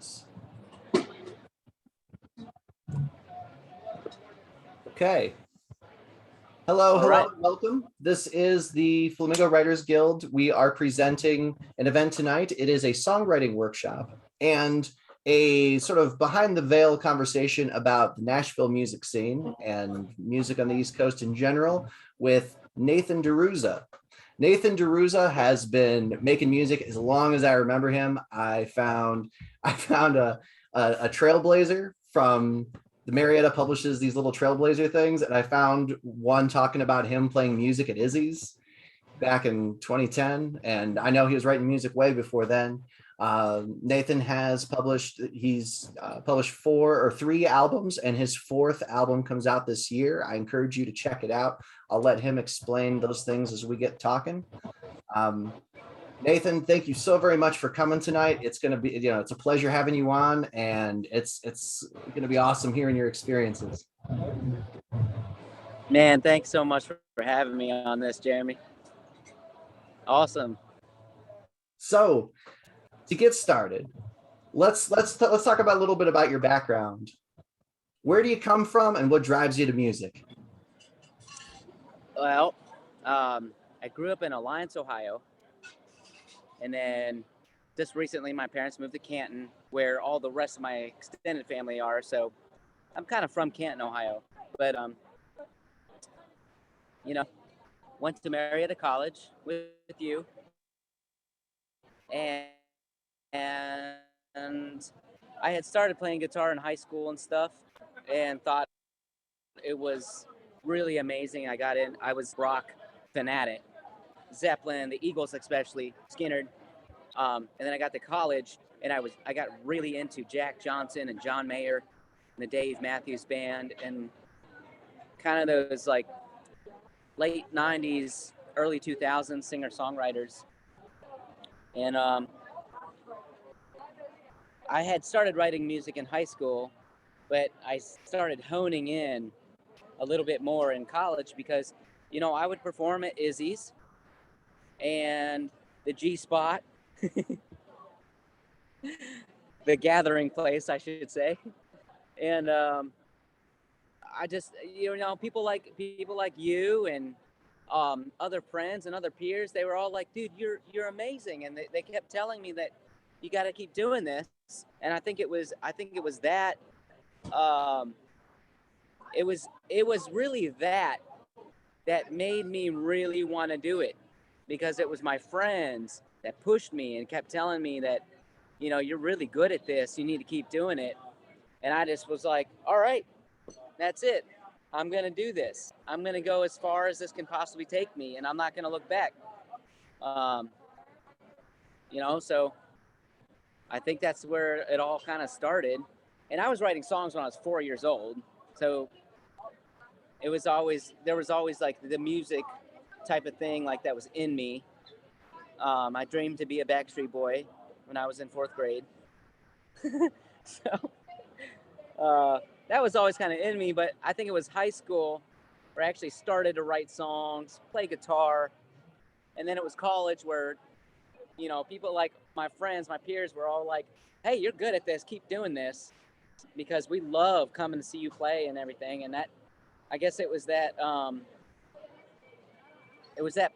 anecdotes. Okay. Hello, hello, right. welcome. This is the Flamingo Writers Guild. We are presenting an event tonight. It is a songwriting workshop and a sort of behind the veil conversation about the Nashville music scene and music on the East Coast in general with Nathan DiRuzza. Nathan DiRuzza has been making music as long as I remember him. I found a trailblazer from the Marietta publishes these little trailblazer things, and I found one talking about him playing music at Izzy's back in 2010, and I know he was writing music way before then. Nathan has published, he's published 3 albums, and his 4th album comes out this year. I encourage you to check it out. I'll let him explain those things as we get talking. Nathan, thank you so very much for coming tonight. It's going to be, it's a pleasure having you on, and it's going to be awesome hearing your experiences. Man, thanks so much for having me on this, Jeremy. Awesome. So, to get started, let's talk about a little bit about your background. Where do you come from, and what drives you to music? Well, I grew up in Alliance, Ohio, and then just recently my parents moved to Canton, where all the rest of my extended family are. So I'm kind of from Canton, Ohio, but went to Marietta College with you, and I had started playing guitar in high school and stuff, and thought it was really amazing. I got in. I was rock fanatic, Zeppelin, the Eagles especially, Skinner. And then I got to college, and I got really into Jack Johnson and John Mayer and the Dave Matthews Band, and kind of those like late 90s, early 2000s singer-songwriters. And I had started writing music in high school, but I started honing in a little bit more in college because, I would perform at Izzy's and the G-Spot, the gathering place, I should say. And I just, people like you and other friends and other peers, they were all like, dude, you're amazing. And they kept telling me that you got to keep doing this. And I think it was that, it was really that made me really want to do it, because it was my friends that pushed me and kept telling me that, you're really good at this. You need to keep doing it. And I just was like, all right, that's it. I'm going to do this. I'm going to go as far as this can possibly take me, and I'm not going to look back. So I think that's where it all kind of started. And I was writing songs when I was 4 years old. So there was always like the music type of thing like that was in me. I dreamed to be a Backstreet Boy when I was in 4th grade. So that was always kind of in me, but I think it was high school where I actually started to write songs, play guitar, and then it was college where, people like my friends, my peers were all like, hey, you're good at this, keep doing this, because we love coming to see you play and everything. And that, I guess it was that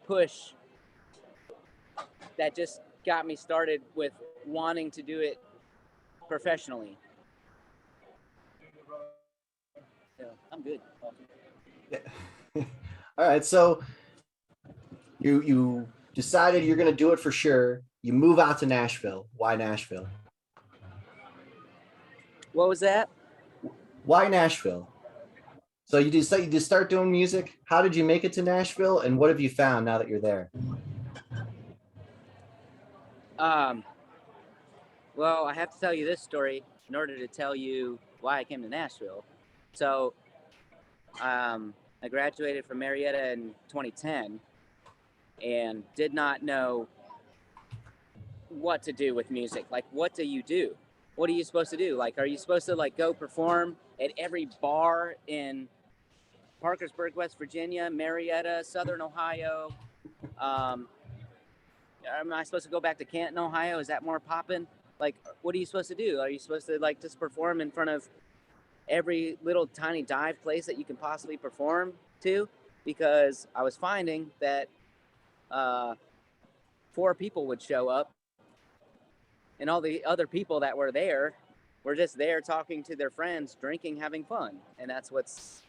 push that just got me started with wanting to do it professionally. Yeah, I'm good. All right, so you decided you're going to do it for sure. You move out to Nashville. Why Nashville? What was that? Why Nashville? So you decided to start doing music. How did you make it to Nashville, and what have you found now that you're there? Well, I have to tell you this story in order to tell you why I came to Nashville. So, I graduated from Marietta in 2010 and did not know what to do with music. Like, what do you do? What are you supposed to do? Like, are you supposed to like go perform at every bar in Parkersburg, West Virginia, Marietta, Southern Ohio? Am I supposed to go back to Canton, Ohio? Is that more poppin'? Like, what are you supposed to do? Are you supposed to like just perform in front of every little tiny dive place that you can possibly perform to? Because I was finding that 4 people would show up, and all the other people that were there were just there talking to their friends, drinking, having fun. And that's what's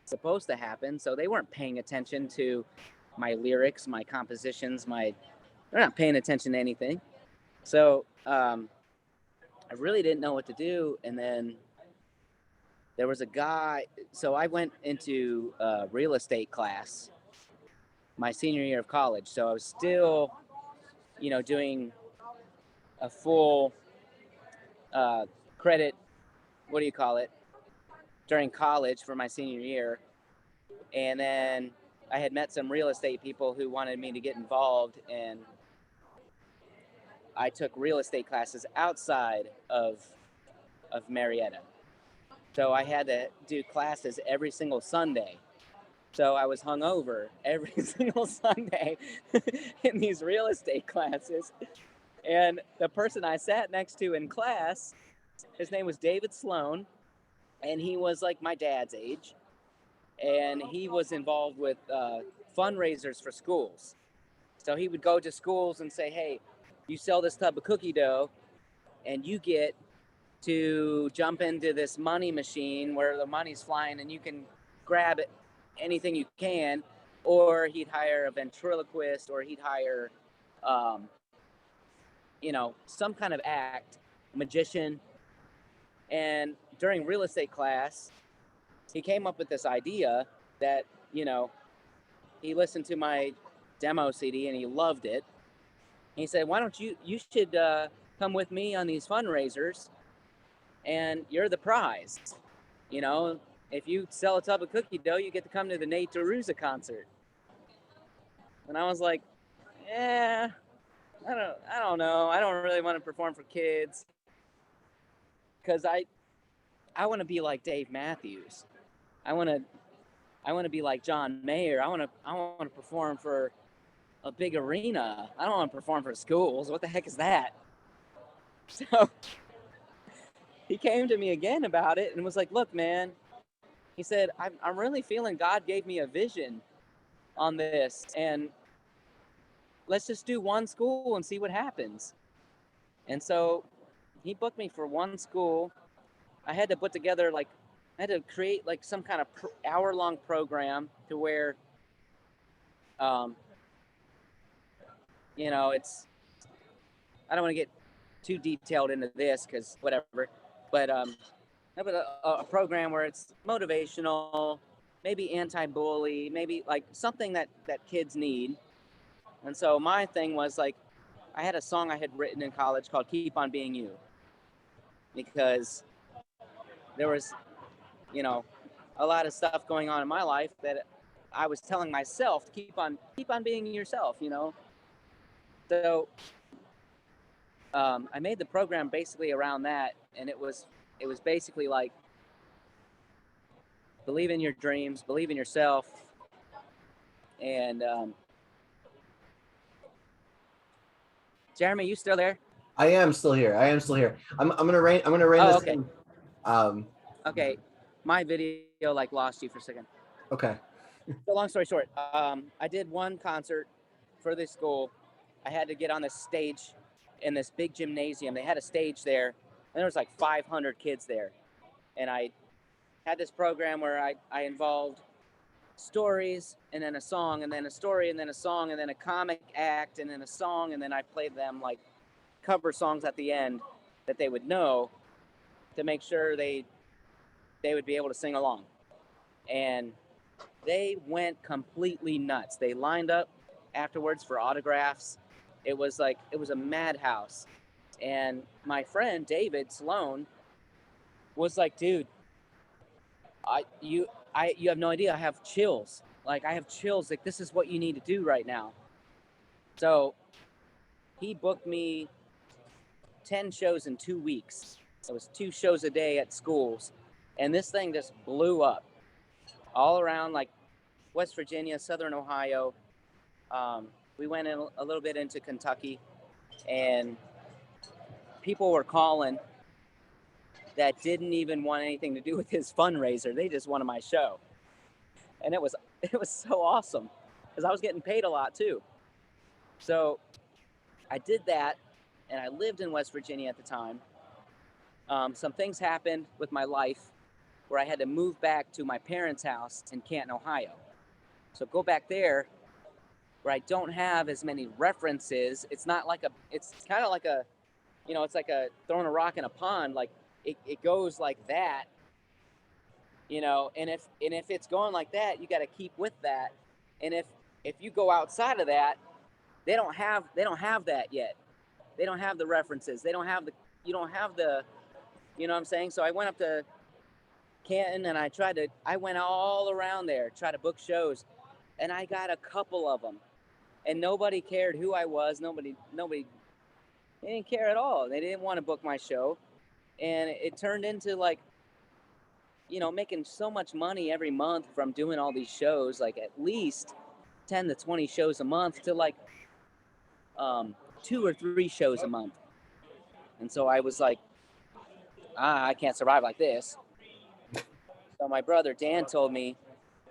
supposed to happen. So they weren't paying attention to my lyrics, my compositions, they're not paying attention to anything. So I really didn't know what to do. And then there was a guy. So I went into real estate class my senior year of college. So I was still, doing a full credit, what do you call it, during college for my senior year. And then I had met some real estate people who wanted me to get involved, and I took real estate classes outside of Marietta. So I had to do classes every single Sunday. So I was hungover every single Sunday in these real estate classes. And the person I sat next to in class, his name was David Sloan, and he was like my dad's age. And he was involved with fundraisers for schools. So he would go to schools and say, hey, you sell this tub of cookie dough, and you get to jump into this money machine where the money's flying and you can grab it, anything you can. Or he'd hire a ventriloquist, or he'd hire, some kind of act, magician. And during real estate class, he came up with this idea that, he listened to my demo CD and he loved it. He said, why don't you should come with me on these fundraisers, and you're the prize. If you sell a tub of cookie dough, you get to come to the Nathan DiRuzza concert. And I was like, yeah, I don't know. I don't really want to perform for kids, because I want to be like Dave Matthews. I want to be like John Mayer. I want to perform for a big arena. I don't want to perform for schools. What the heck is that? So he came to me again about it and was like, look, man, he said, I'm really feeling God gave me a vision on this, and let's just do one school and see what happens. And so he booked me for one school. I had to create like some kind of hour-long program to where, it's, I don't want to get too detailed into this because whatever, but have a program where it's motivational, maybe anti-bully, maybe like something that kids need. And so my thing was like, I had a song I had written in college called Keep On Being You, because there was, a lot of stuff going on in my life that I was telling myself to keep on being yourself, So I made the program basically around that, and it was basically like, believe in your dreams, believe in yourself, and Jeremy, you still there? I am still here. I'm gonna rein Oh, this okay. in. Okay, my video like lost you for a second. Okay. So long story short, I did one concert for this school. I had to get on this stage in this big gymnasium. They had a stage there, and there was like 500 kids there. And I had this program where I involved stories, and then a song, and then a story, and then a song, and then a comic act, and then a song, and then I played them like cover songs at the end that they would know, to make sure they would be able to sing along. And they went completely nuts. They lined up afterwards for autographs. It was a madhouse. And my friend David Sloan was like, dude, you have no idea. I have chills. Like, I have chills. Like, this is what you need to do right now. So he booked me 10 shows in 2 weeks. It was 2 shows a day at schools. And this thing just blew up all around, like West Virginia, Southern Ohio. We went in a little bit into Kentucky, and people were calling that didn't even want anything to do with his fundraiser. They just wanted my show. And it was so awesome because I was getting paid a lot too. So I did that, and I lived in West Virginia at the time. Some things happened with my life where I had to move back to my parents' house in Canton, Ohio. So go back there where I don't have as many references. It's not like it's kind of like a, it's like a throwing a rock in a pond. Like it goes like that, and if it's going like that, you got to keep with that. And if you go outside of that, they don't have that yet. They don't have the references. You don't have the, you know what I'm saying? So I went up to Canton and I went all around there, tried to book shows, and I got a couple of them, and nobody cared who I was. Nobody, they didn't care at all. They didn't want to book my show. And it turned into like, making so much money every month from doing all these shows, like at least 10 to 20 shows a month to like 2 or 3 shows a month. And so I was like, I can't survive like this. So my brother Dan told me,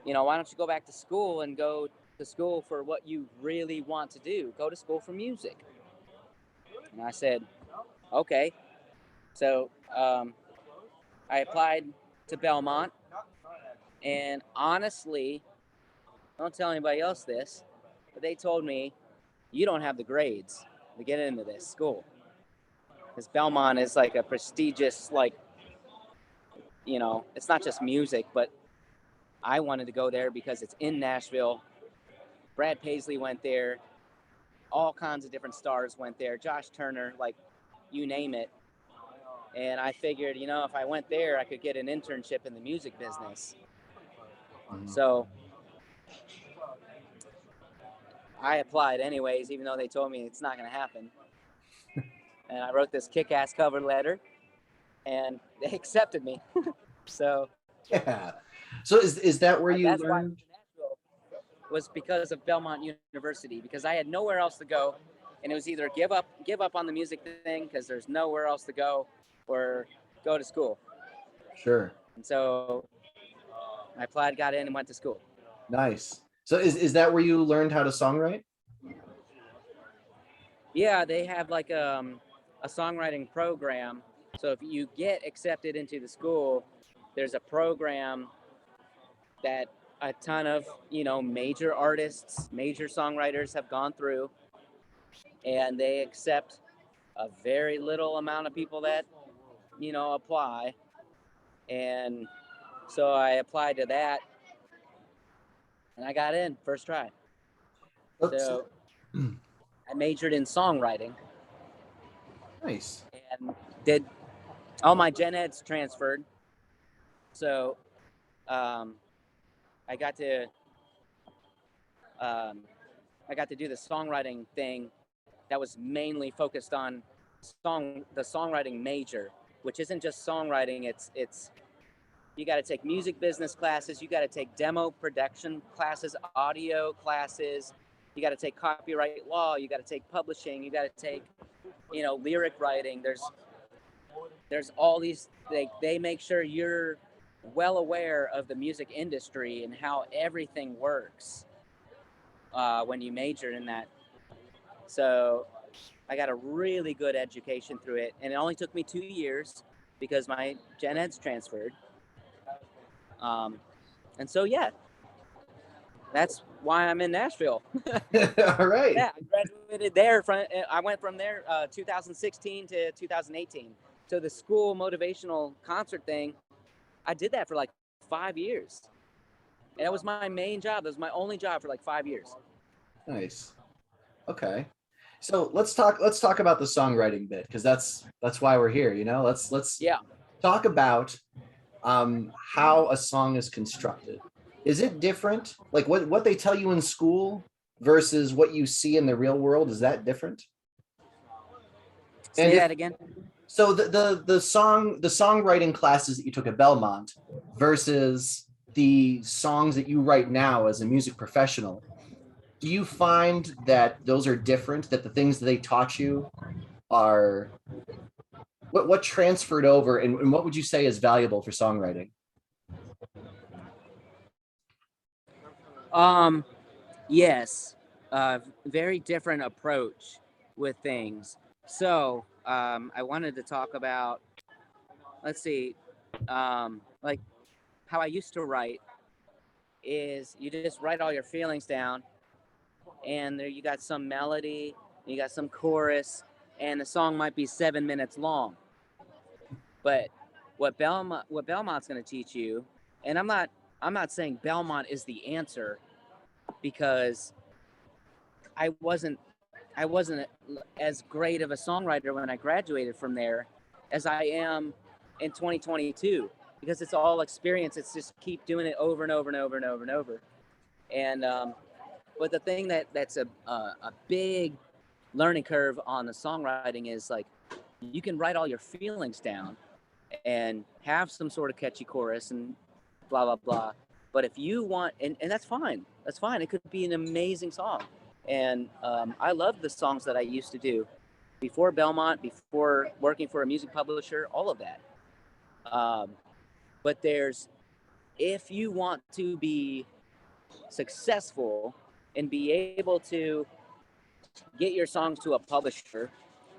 why don't you go back to school and go to school for what you really want to do? Go to school for music. And I said, okay. So I applied to Belmont, and honestly, don't tell anybody else this, but they told me, you don't have the grades to get into this school. Because Belmont is like a prestigious, like, it's not just music, but I wanted to go there because it's in Nashville. Brad Paisley went there. All kinds of different stars went there. Josh Turner, like, you name it. And I figured, if I went there, I could get an internship in the music business. Mm-hmm. So I applied anyways, even though they told me it's not going to happen. And I wrote this kick-ass cover letter, and they accepted me. So yeah. So is that where you that's learned? Why was because of Belmont University, because I had nowhere else to go, and it was either give up on the music thing because there's nowhere else to go, or go to school. Sure. And so I applied, got in, and went to school. Nice. So is that where you learned how to songwrite? Yeah, they have like a songwriting program. So if you get accepted into the school, there's a program that a ton of, major artists, major songwriters have gone through, and they accept a very little amount of people that, apply. And so I applied to that, and I got in first try. So I majored in songwriting. Nice. And did all my gen eds transferred. So I got to do the songwriting thing that was mainly focused on the songwriting major, which isn't just songwriting. It's you got to take music business classes, you got to take demo production classes, audio classes, you got to take copyright law, you got to take publishing, you got to take lyric writing. There's all these, they make sure you're well aware of the music industry and how everything works when you major in that. So I got a really good education through it, and it only took me 2 years because my gen eds transferred. And so, yeah, that's why I'm in Nashville. All right. Yeah, I graduated there. I went from there 2016 to 2018. So the school motivational concert thing, I did that for like 5 years. And that was my main job. That was my only job for like 5 years. Nice. Okay. So let's talk about the songwriting bit, because that's why we're here. Let's talk about how a song is constructed. Is it different? Like what they tell you in school versus what you see in the real world, is that different? Say that again. So the songwriting classes that you took at Belmont versus the songs that you write now as a music professional, do you find that those are different, that the things that they taught you are what transferred over, and what would you say is valuable for songwriting? Yes, very different approach with things. So I wanted to talk about, let's see, like how I used to write is you just write all your feelings down, and there you got some melody, you got some chorus, and the song might be 7 minutes long. But what Belmont's going to teach you, and I'm not saying Belmont is the answer, because I wasn't I wasn't as great of a songwriter when I graduated from there as I am in 2022, because it's all experience. It's just keep doing it over and over and over and over and over. And but the thing that's a big learning curve on the songwriting is like you can write all your feelings down and have some sort of catchy chorus and blah blah blah. But if you want, and that's fine. That's fine. It could be an amazing song. And I love the songs that I used to do before Belmont, before working for a music publisher, all of that. But if you want to be successful and be able to get your songs to a publisher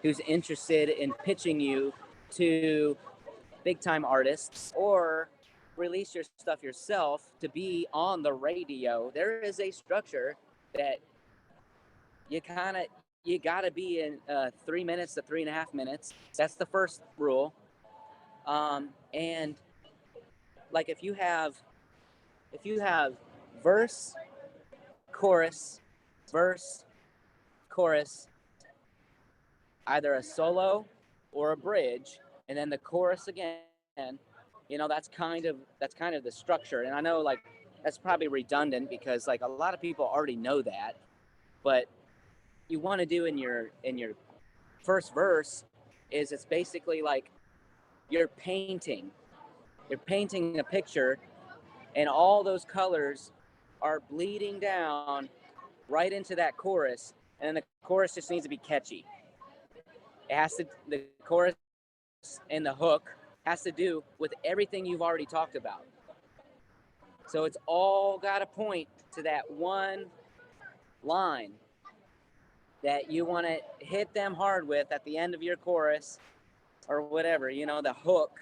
who's interested in pitching you to big time artists, or release your stuff yourself to be on the radio, there is a structure that you gotta be in 3 minutes to 3.5 minutes. That's the first rule. And like if you have verse, chorus, verse, chorus, either a solo or a bridge, and then the chorus again, that's kind of the structure. And I know like that's probably redundant because like a lot of people already know that, but you want to do in your first verse is it's basically like you're painting a picture, and all those colors are bleeding down right into that chorus, and then the chorus just needs to be catchy. The chorus and the hook has to do with everything you've already talked about. So it's all got to point to that one line that you want to hit them hard with at the end of your chorus or whatever, the hook.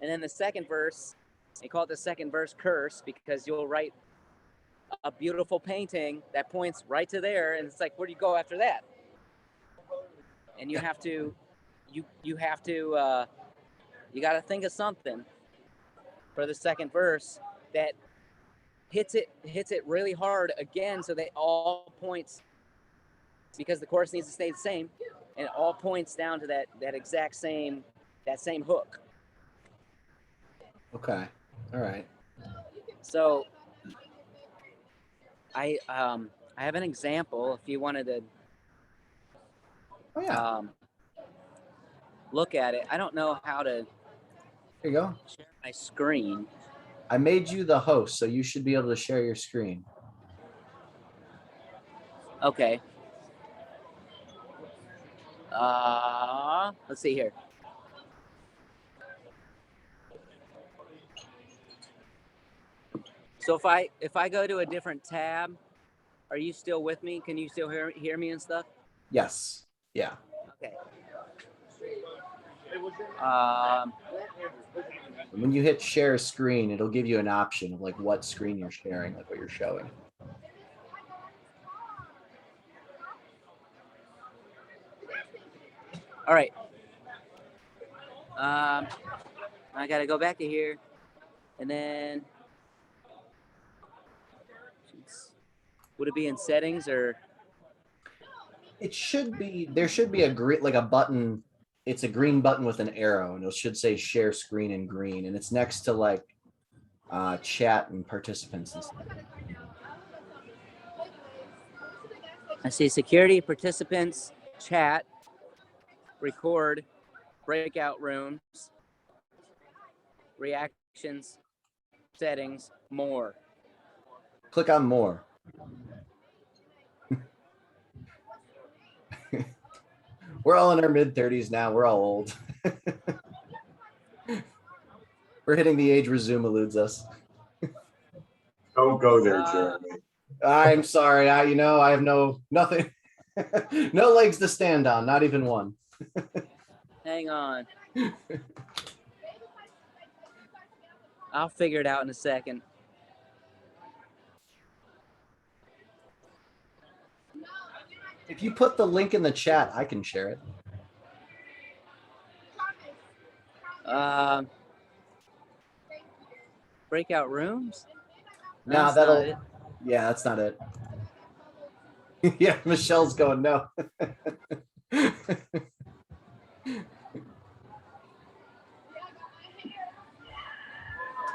And then the second verse, they call it the second verse curse, because you'll write a beautiful painting that points right to there, and it's like, where do you go after that? And you have to you got to think of something for the second verse that hits it really hard again, so that all points, because the chorus needs to stay the same, and it all points down to that exact same hook. Okay. All right. So I have an example if you wanted to Oh yeah. look at it. I don't know how to Here you go. share my screen. I made you the host, so you should be able to share your screen. Okay. Let's see here. So if I go to a different tab, are you still with me? Can you still hear me and stuff? Yes. Yeah. Okay. When you hit share screen, it'll give you an option of like what screen you're sharing, like what you're showing. All right. I got to go back to here, and then would it be in settings or? It should be, there should be a green, like a button. It's a green button with an arrow, and it should say share screen in green, and it's next to like chat and participants and stuff. I see security, participants, chat, record, breakout rooms, reactions, settings, more. Click on more. We're all in our mid-30s now. We're all old. We're hitting the age where Zoom eludes us. Don't go there, Jeremy. I'm sorry. I have nothing, no legs to stand on, not even one. Hang on. I'll figure it out in a second. If you put the link in the chat, I can share it. Breakout rooms? No, That's yeah, that's not it. Yeah, Michelle's going, no.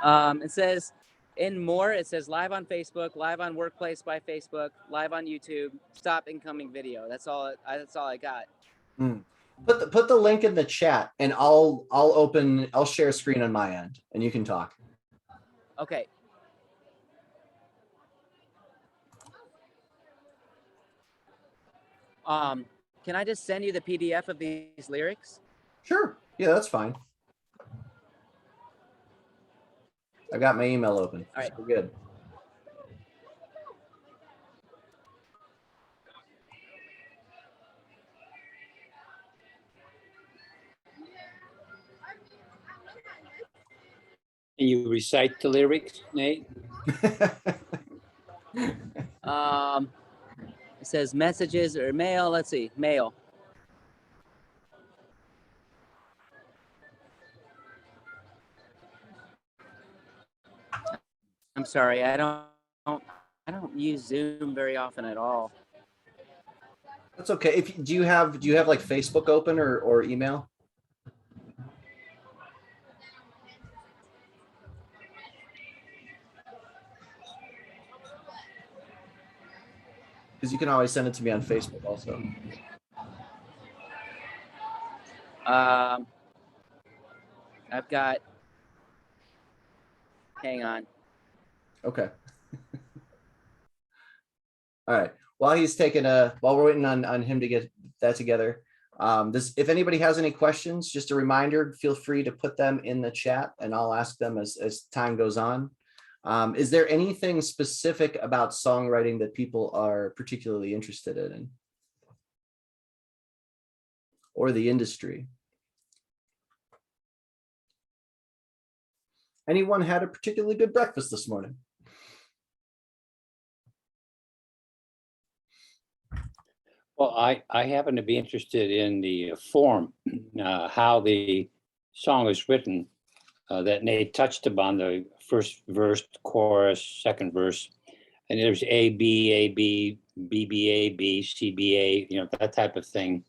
It says in more, it says live on Facebook, live on Workplace by Facebook, live on YouTube, stop incoming video. That's all I got. Put the link in the chat and I'll share screen on my end and you can talk. Okay. Can I just send you the PDF of these lyrics? Sure. Yeah, that's fine. I got my email open. All right. So we're good. Can you recite the lyrics, Nate? It says messages or mail. Let's see, mail. I'm sorry, I don't use Zoom very often at all. That's okay. Do you have like Facebook open or email? Because you can always send it to me on Facebook also. I've got. Hang on. Okay. All right. While we're waiting on him to get that together, if anybody has any questions, just a reminder, feel free to put them in the chat and I'll ask them as time goes on. Is there anything specific about songwriting that people are particularly interested in? Or the industry? Anyone had a particularly good breakfast this morning? Well, I happen to be interested in the form, how the song is written, that Nate touched upon, the first verse, chorus, second verse, and there's A, B, A, B, B, B, A, B, C, B, A, that type of thing.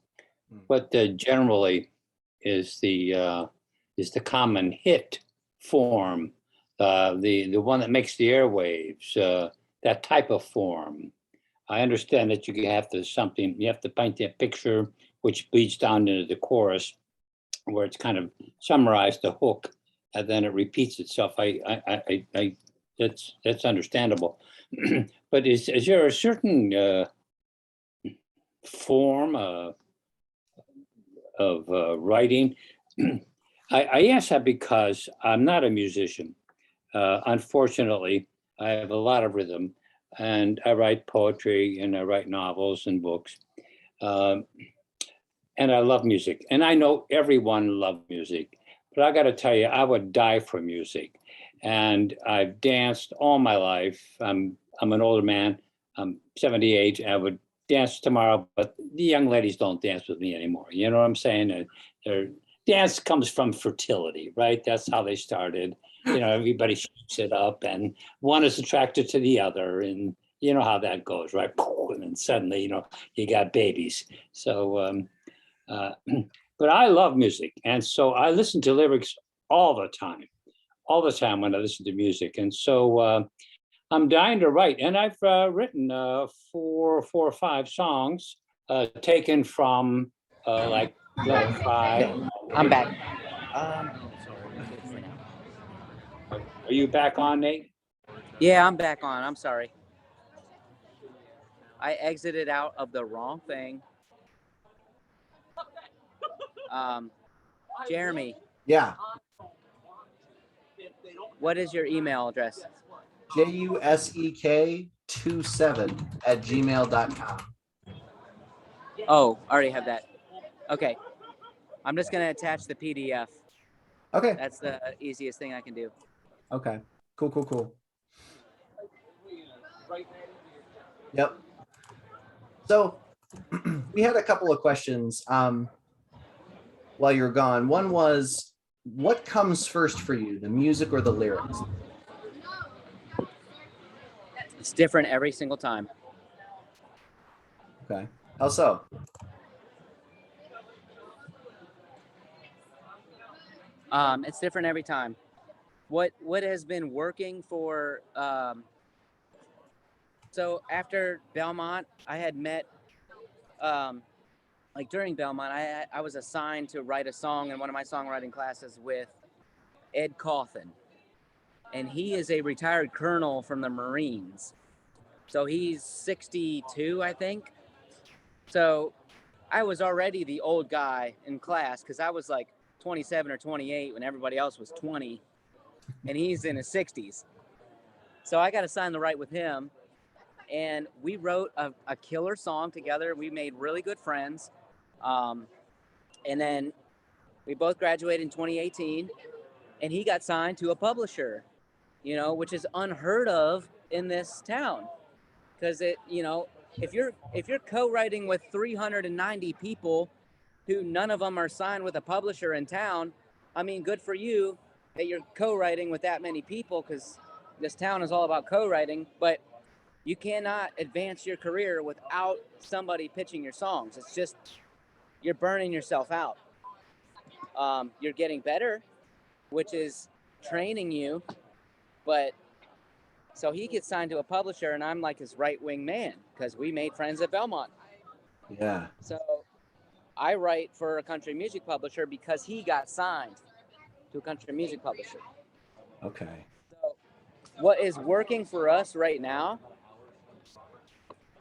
What generally is the common hit form, the one that makes the airwaves, that type of form. I understand that you have to paint that picture, which bleeds down into the chorus, where it's kind of summarized the hook, and then it repeats itself. That's understandable. But is there a certain form of writing? I ask that because I'm not a musician. Unfortunately, I have a lot of rhythm. And I write poetry and I write novels and books. And I love music. And I know everyone loves music. But I got to tell you, I would die for music. And I've danced all my life. I'm an older man. I'm 78. I would dance tomorrow, but the young ladies don't dance with me anymore. You know what I'm saying? Dance comes from fertility, right? That's how they started. Everybody shoots it up and one is attracted to the other, and you know how that goes, right? And then suddenly, you got babies. So, but I love music. And so I listen to lyrics all the time when I listen to music. And so I'm dying to write. And I've written four or five songs taken from like Five. I'm back. Are you back on, Nate? Yeah, I'm back on. I'm sorry. I exited out of the wrong thing. Jeremy, Yeah. what is your email address? JUSEK27@gmail.com. Oh, I already have that. Okay. I'm just going to attach the PDF. Okay. That's the easiest thing I can do. Okay. Cool. Yep. So we had a couple of questions while you were gone. One was, what comes first for you, the music or the lyrics? It's different every single time. Okay. How so? It's different every time. What has been working for so after Belmont, I had met like during Belmont, I was assigned to write a song in one of my songwriting classes with Ed Coffin, and he is a retired colonel from the Marines. So he's 62, I think. So I was already the old guy in class because I was like 27 or 28 when everybody else was 20, and he's in his 60s. So I got assigned to write with him, and we wrote a killer song together. We made really good friends. And then we both graduated in 2018, and he got signed to a publisher, which is unheard of in this town. Because if you're co-writing with 390 people who none of them are signed with a publisher in town, I mean, good for you that you're co-writing with that many people, because this town is all about co-writing, but you cannot advance your career without somebody pitching your songs. It's just, you're burning yourself out. You're getting better, which is training you, but so he gets signed to a publisher, and I'm like his right-wing man because we made friends at Belmont. Yeah. So I write for a country music publisher because he got signed to a country music publisher. Okay. So what is working for us right now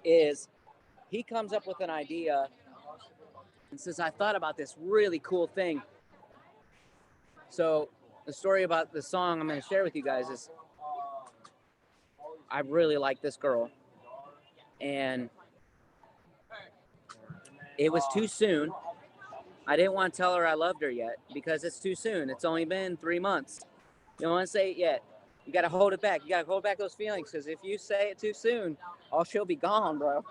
is he comes up with an idea and says, I thought about this really cool thing. So the story about the song I'm going to share with you guys is I really like this girl, and it was too soon. I didn't want to tell her I loved her yet because it's too soon. It's only been 3 months. You don't want to say it yet. You got to hold it back. You got to hold back those feelings, because if you say it too soon, she'll be gone, bro.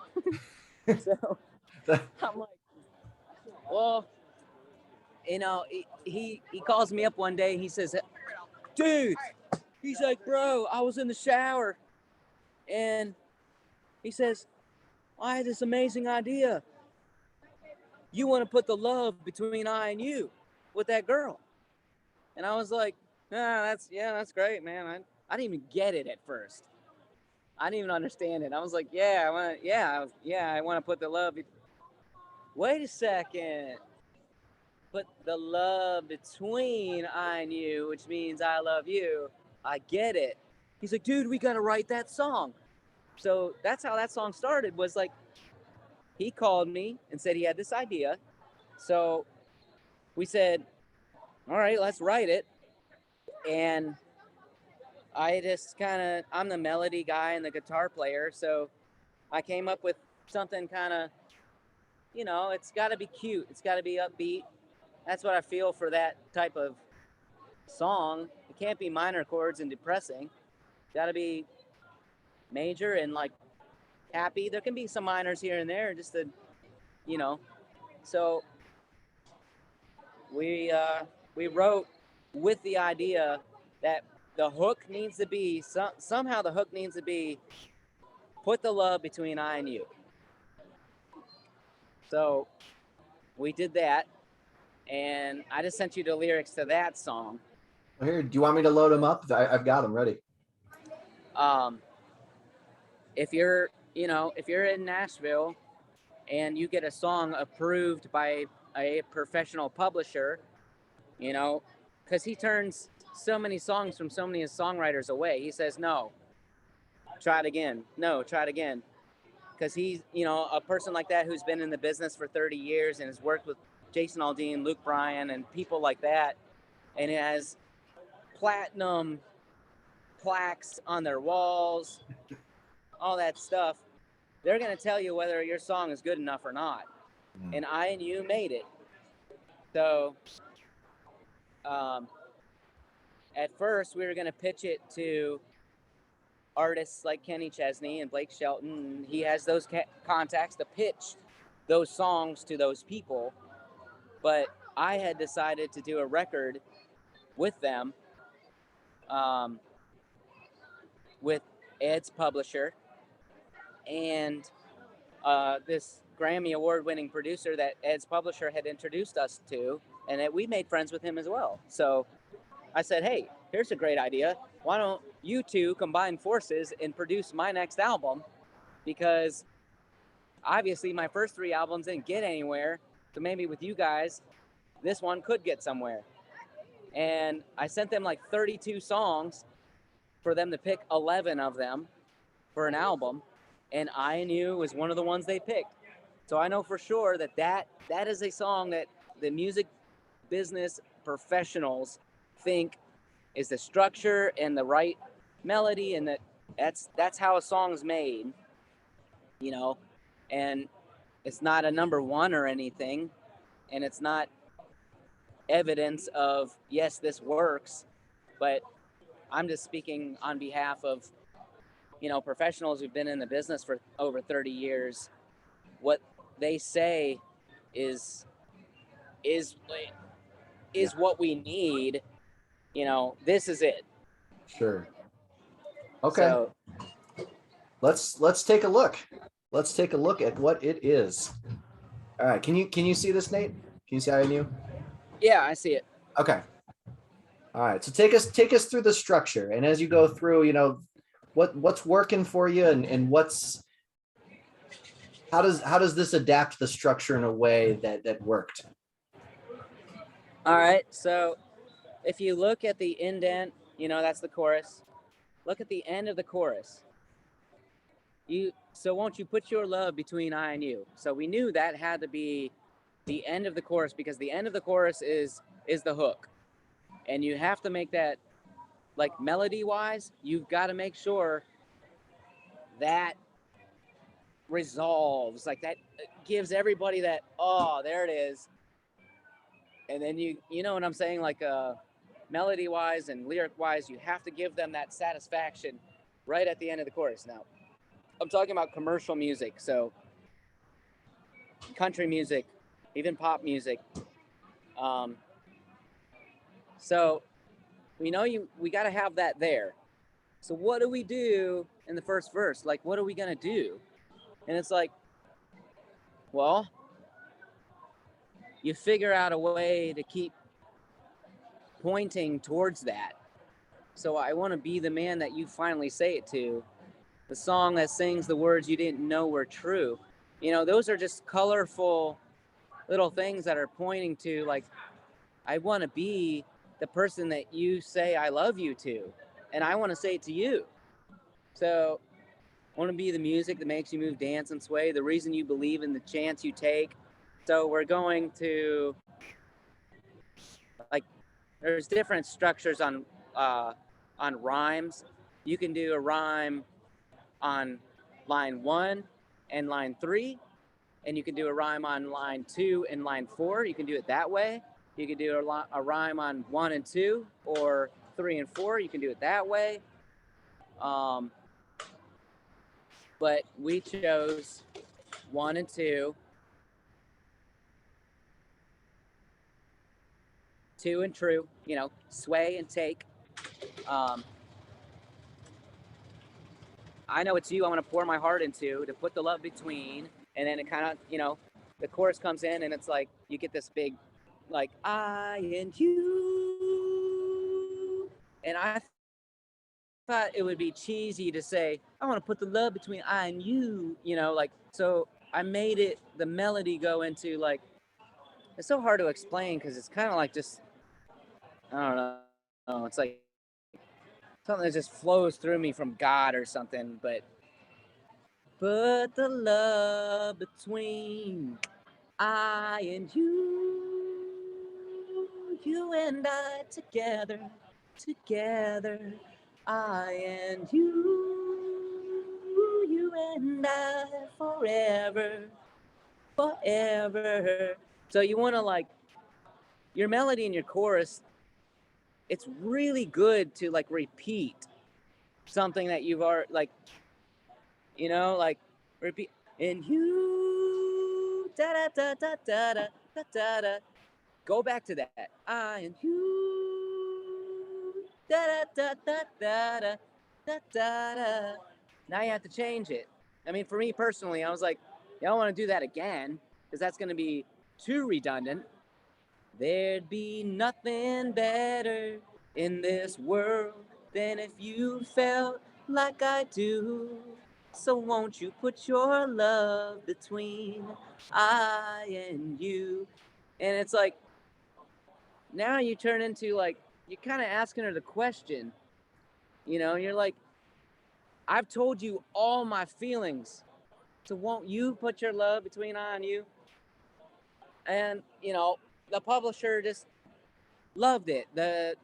So I'm like, well, he calls me up one day. He says, dude, he's like, bro, I was in the shower, and he says, I had this amazing idea. You want to put the love between I and you with that girl. And I was like, that's great, man. I didn't even get it at first. I didn't even understand it. I was like, I want to put the love. Wait a second. Put the love between I and you, which means I love you. I get it. He's like, dude, we got to write that song. So that's how that song started, was like, he called me and said he had this idea. So we said, all right, let's write it. And I just I'm the melody guy and the guitar player. So I came up with something kind of, it's got to be cute. It's got to be upbeat. That's what I feel for that type of song. It can't be minor chords and depressing. It's got to be major and like happy. There can be some minors here and there, just to, So we wrote with the idea that the hook needs to be somehow the hook needs to be put the love between I and you. So we did that, and I just sent you the lyrics to that song. Well, here, do you want me to load them up? I've got them ready. If you're in Nashville and you get a song approved by a professional publisher, because he turns so many songs from so many songwriters away. He says, no, try it again. No, try it again. Because he's, a person like that who's been in the business for 30 years and has worked with Jason Aldean, Luke Bryan, and people like that, and it has platinum plaques on their walls, all that stuff, they're going to tell you whether your song is good enough or not. And I and you made it. So at first we were going to pitch it to artists like Kenny Chesney and Blake Shelton. And he has those contacts to pitch those songs to those people. But I had decided to do a record with them, with Ed's publisher and this Grammy award-winning producer that Ed's publisher had introduced us to, and that we made friends with him as well. So I said, hey, here's a great idea. Why don't you two combine forces and produce my next album? Because obviously my first 3 albums didn't get anywhere. So maybe with you guys, this one could get somewhere. And I sent them like 32 songs for them to pick 11 of them for an album. And I and You was one of the ones they picked. So I know for sure that is a song that the music business professionals think is the structure and the right melody, and that's how a song's made, you know. And it's not a number 1 or anything, and it's not evidence of yes, this works, but I'm just speaking on behalf of, you know, professionals who've been in the business for over 30 years. What they say is what we need. You know, this is it. Sure. Okay. So, let's take a look. Let's take a look at what it is. All right. Can you see this, Nate? Can you see I and You? yeah, I see it. Okay. All right. So take us through the structure, and as you go through, you know, what's working for you, and how does this adapt the structure in a way that worked? All right. So if you look at the indent, you know, that's the chorus. Look at the end of the chorus. So won't you put your love between I and you? So we knew that had to be the end of the chorus, because the end of the chorus is the hook. And you have to make that, like, melody wise, you've got to make sure that resolves, like, that gives everybody that, oh, there it is. And then you know what I'm saying, like, melody wise and lyric wise, you have to give them that satisfaction right at the end of the chorus. Now, I'm talking about commercial music, so country music, even pop music. So we know we got to have that there. So what do we do in the first verse? Like, what are we going to do? And it's like, well, you figure out a way to keep pointing towards that. So I want to be the man that you finally say it to. The song that sings the words you didn't know were true. You know, those are just colorful little things that are pointing to, like, I want to be the person that you say I love you to, and I want to say it to you. So I want to be the music that makes you move, dance, and sway, the reason you believe in the chance you take. So we're going to, like, there's different structures on rhymes. You can do a rhyme on line 1 and line 3, and you can do a rhyme on line 2 and line 4. You can do it that way. You can do a rhyme on 1 and 2 or 3 and 4. You can do it that way. But we chose 1 and 2, 2 and true, you know, sway and take. I know it's you I want to pour my heart into, to put the love between. And then it kind of, you know, the chorus comes in and it's like, you get this big, like, I and you. And I thought it would be cheesy to say, I want to put the love between I and you, you know, like, so I made it, the melody go into, like, it's so hard to explain because it's kind of like just, I don't know, it's like something that just flows through me from God or something. But put the love between I and you. you and I together, together, I and you and I forever, forever. So you want to like your melody and your chorus, it's really good to like repeat something that you've already like, you know, like repeat and you da da da da da da da da da. Go back to that. I and you da da da da da da da da. Now you have to change it. I mean, for me personally, I was like, I don't want to do that again because that's going to be too redundant. There'd be nothing better in this world than if you felt like I do. So won't you put your love between I and you? And it's like, now you turn into like, you're kind of asking her the question, you know, you're like, I've told you all my feelings. So won't you put your love between I and you? And, you know, the publisher just loved it. The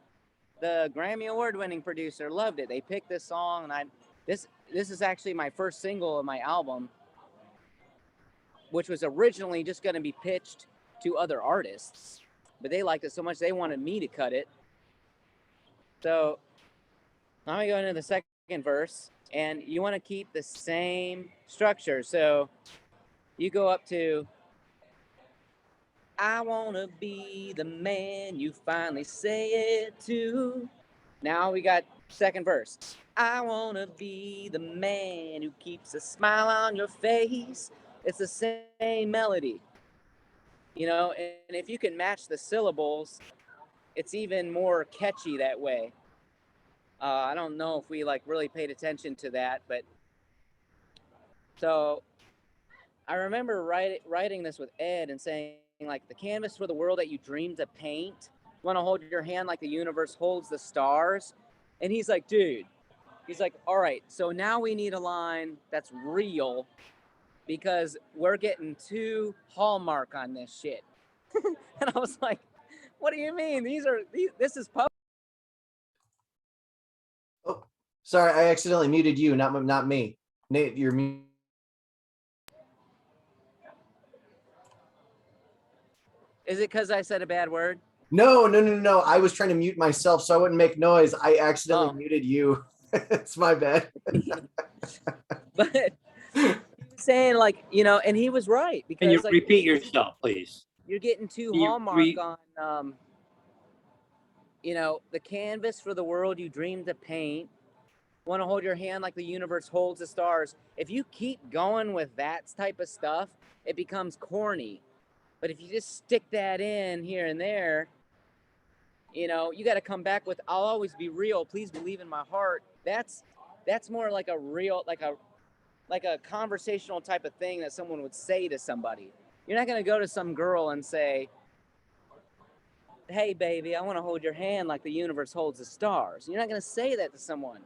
Grammy Award winning producer loved it. They picked this song, and this is actually my first single of my album, which was originally just going to be pitched to other artists, but they liked it so much they wanted me to cut it. So now we go into the second verse, and you want to keep the same structure. So you go up to, I want to be the man you finally say it to. Now we got second verse. I want to be the man who keeps a smile on your face. It's the same melody, you know, and if you can match the syllables, it's even more catchy that way. I don't know if we like really paid attention to that, but so I remember writing this with Ed and saying like the canvas for the world that you dreamed to paint. You want to hold your hand like the universe holds the stars. And he's like, dude, he's like, all right, so now we need a line that's real because we're getting too Hallmark on this shit. And I was like, what do you mean? This is pub. Oh, sorry, I accidentally muted you, not me. Nate, you're muted. Is it because I said a bad word? No. I was trying to mute myself so I wouldn't make noise. I accidentally muted you. It's my bad. But he was saying like, you know, and he was right because Can you like repeat yourself, please? you're getting too Can you Hallmark on you know, the canvas for the world you dreamed to paint. Want to hold your hand like the universe holds the stars. If you keep going with that type of stuff, it becomes corny. But if you just stick that in here and there, you know, you got to come back with I'll always be real. Please believe in my heart. That's more like a real like a conversational type of thing that someone would say to somebody. You're not going to go to some girl and say, hey baby, I want to hold your hand like the universe holds the stars. You're not going to say that to someone.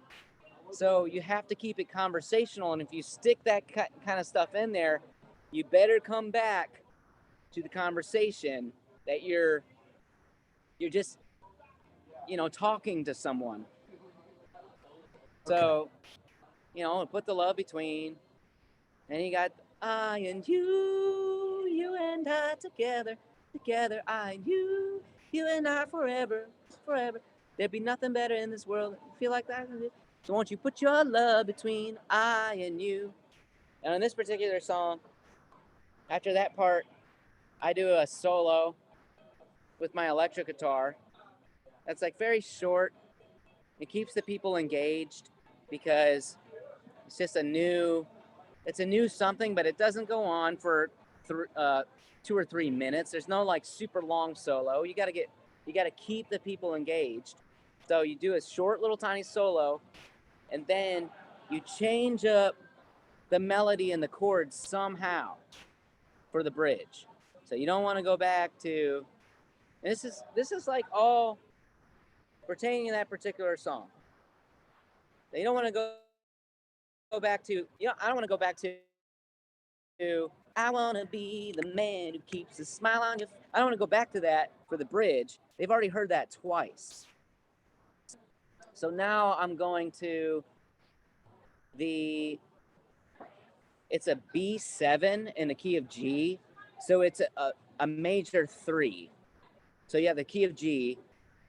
So you have to keep it conversational, and if you stick that kind of stuff in there, you better come back to the conversation that you're just, you know, talking to someone. So, you know, put the love between, and you got I and you and I together, together, I and you and I forever, forever. There'd be nothing better in this world. You feel like that? So won't you put your love between I and you? And on this particular song, after that part, I do a solo with my electric guitar. That's like very short. It keeps the people engaged because it's just a new something, but it doesn't go on for 2 or 3 minutes. There's no like super long solo. You got to keep the people engaged. So you do a short little tiny solo, and then you change up the melody and the chords somehow for the bridge. So you don't want to go back to, and this is like all pertaining to that particular song. You don't want to go back to, you know, I don't want to go back to I want to be the man who keeps a smile on your. I don't want to go back to that for the bridge. They've already heard that twice. So now I'm going to it's a B7 in the key of G. So it's a major 3. So you have the key of G,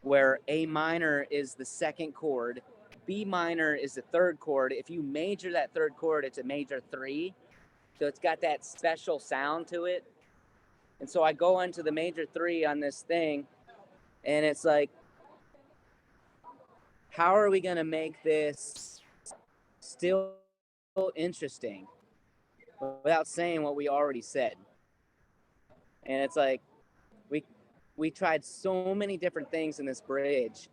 where A minor is the second chord, B minor is the third chord. If you major that third chord, it's a major 3. So it's got that special sound to it. And so I go into the major 3 on this thing, and it's like, how are we going to make this still interesting without saying what we already said? And it's like, we tried so many different things in this bridge.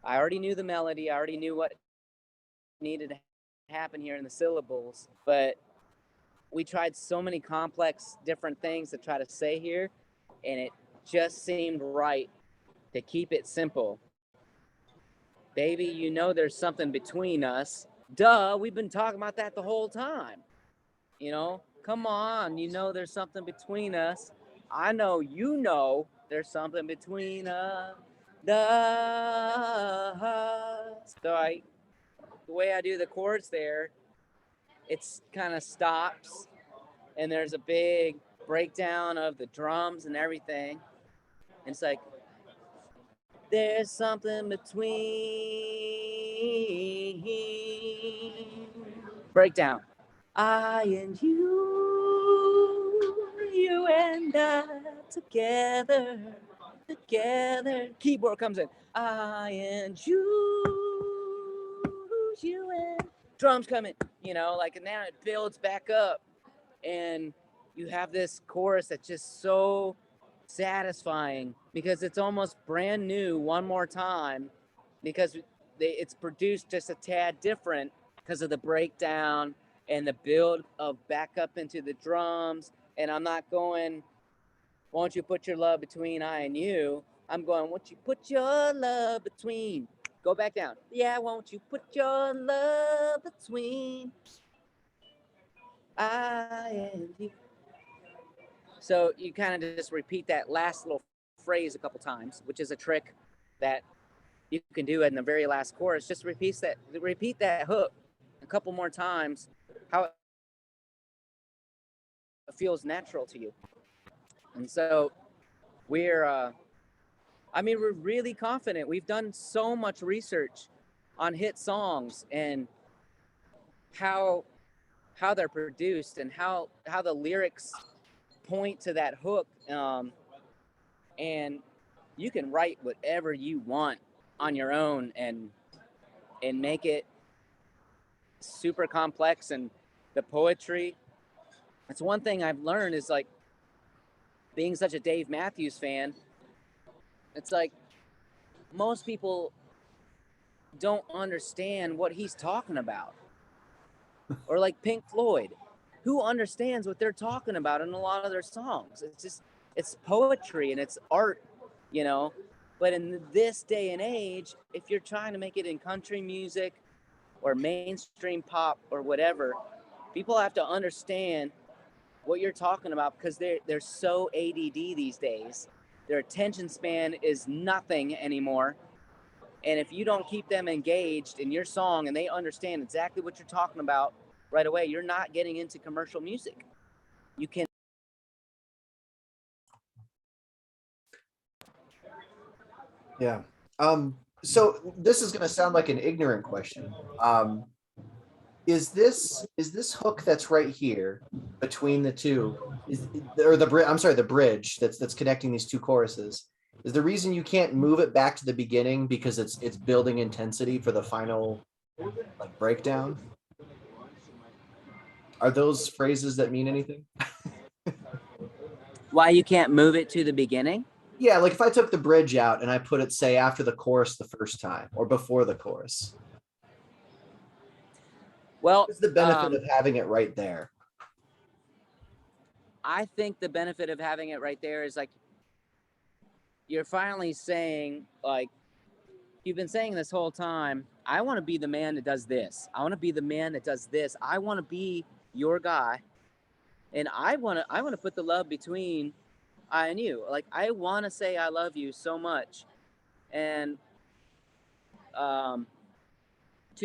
I already knew the melody. I already knew what needed to happen here in the syllables, but we tried so many complex different things to try to say here, and it just seemed right to keep it simple. Baby, you know there's something between us. Duh, we've been talking about that the whole time. You know, come on, you know there's something between us. I know you know there's something between us. So the way I do the chords there, it's kind of stops, and there's a big breakdown of the drums and everything. And it's like, there's something between. Breakdown. I and you and I together. Keyboard comes in. I and you and drums come in. You know, like, and now it builds back up, and you have this chorus that's just so satisfying because it's almost brand new one more time, because it's produced just a tad different because of the breakdown and the build of back up into the drums. And I'm not going, won't you put your love between I and you? I'm going, won't you put your love between? Go back down. Yeah, won't you put your love between I and you? So you kind of just repeat that last little phrase a couple times, which is a trick that you can do in the very last chorus. Just repeat that hook a couple more times, how it feels natural to you. And so we're really confident. We've done so much research on hit songs and how they're produced and how the lyrics point to that hook. And you can write whatever you want on your own and make it super complex. And the poetry, that's one thing I've learned, is like, being such a Dave Matthews fan, it's like most people don't understand what he's talking about. Or like Pink Floyd, who understands what they're talking about in a lot of their songs? It's poetry and it's art, you know. But in this day and age, if you're trying to make it in country music or mainstream pop or whatever, people have to understand what you're talking about, because they're so ADD these days. Their attention span is nothing anymore. And if you don't keep them engaged in your song and they understand exactly what you're talking about right away, you're not getting into commercial music. You can. Yeah. So this is going to sound like an ignorant question. Is this hook that's right here between the two, the bridge that's connecting these two choruses, is the reason you can't move it back to the beginning because it's building intensity for the final like breakdown? Are those phrases that mean anything? Why you can't move it to the beginning? Yeah, like if I took the bridge out and I put it, say, after the chorus the first time or before the chorus. Well, what's the benefit of having it right there? I think the benefit of having it right there is like, you're finally saying, like, you've been saying this whole time, I want to be the man that does this. I want to be the man that does this. I want to be your guy. And I want to put the love between I and you. Like, I want to say I love you so much. And to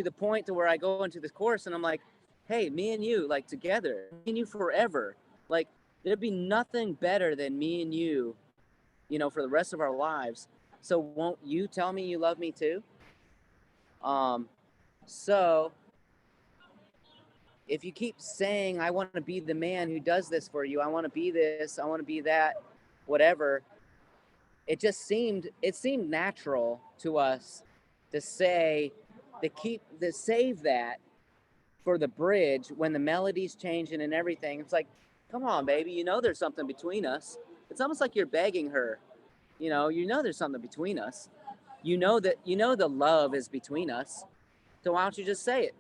the point to where I go into this chorus and I'm like, hey, me and you, like, together, me and you forever. Like, there'd be nothing better than me and you, you know, for the rest of our lives. So won't you tell me you love me too? So if you keep saying, I want to be the man who does this for you, I want to be this, I want to be that, whatever, it seemed natural to us to say, to save that for the bridge when the melody's changing and everything. It's like, come on, baby, you know there's something between us. It's almost like you're begging her, you know there's something between us. You know the love is between us. So why don't you just say it?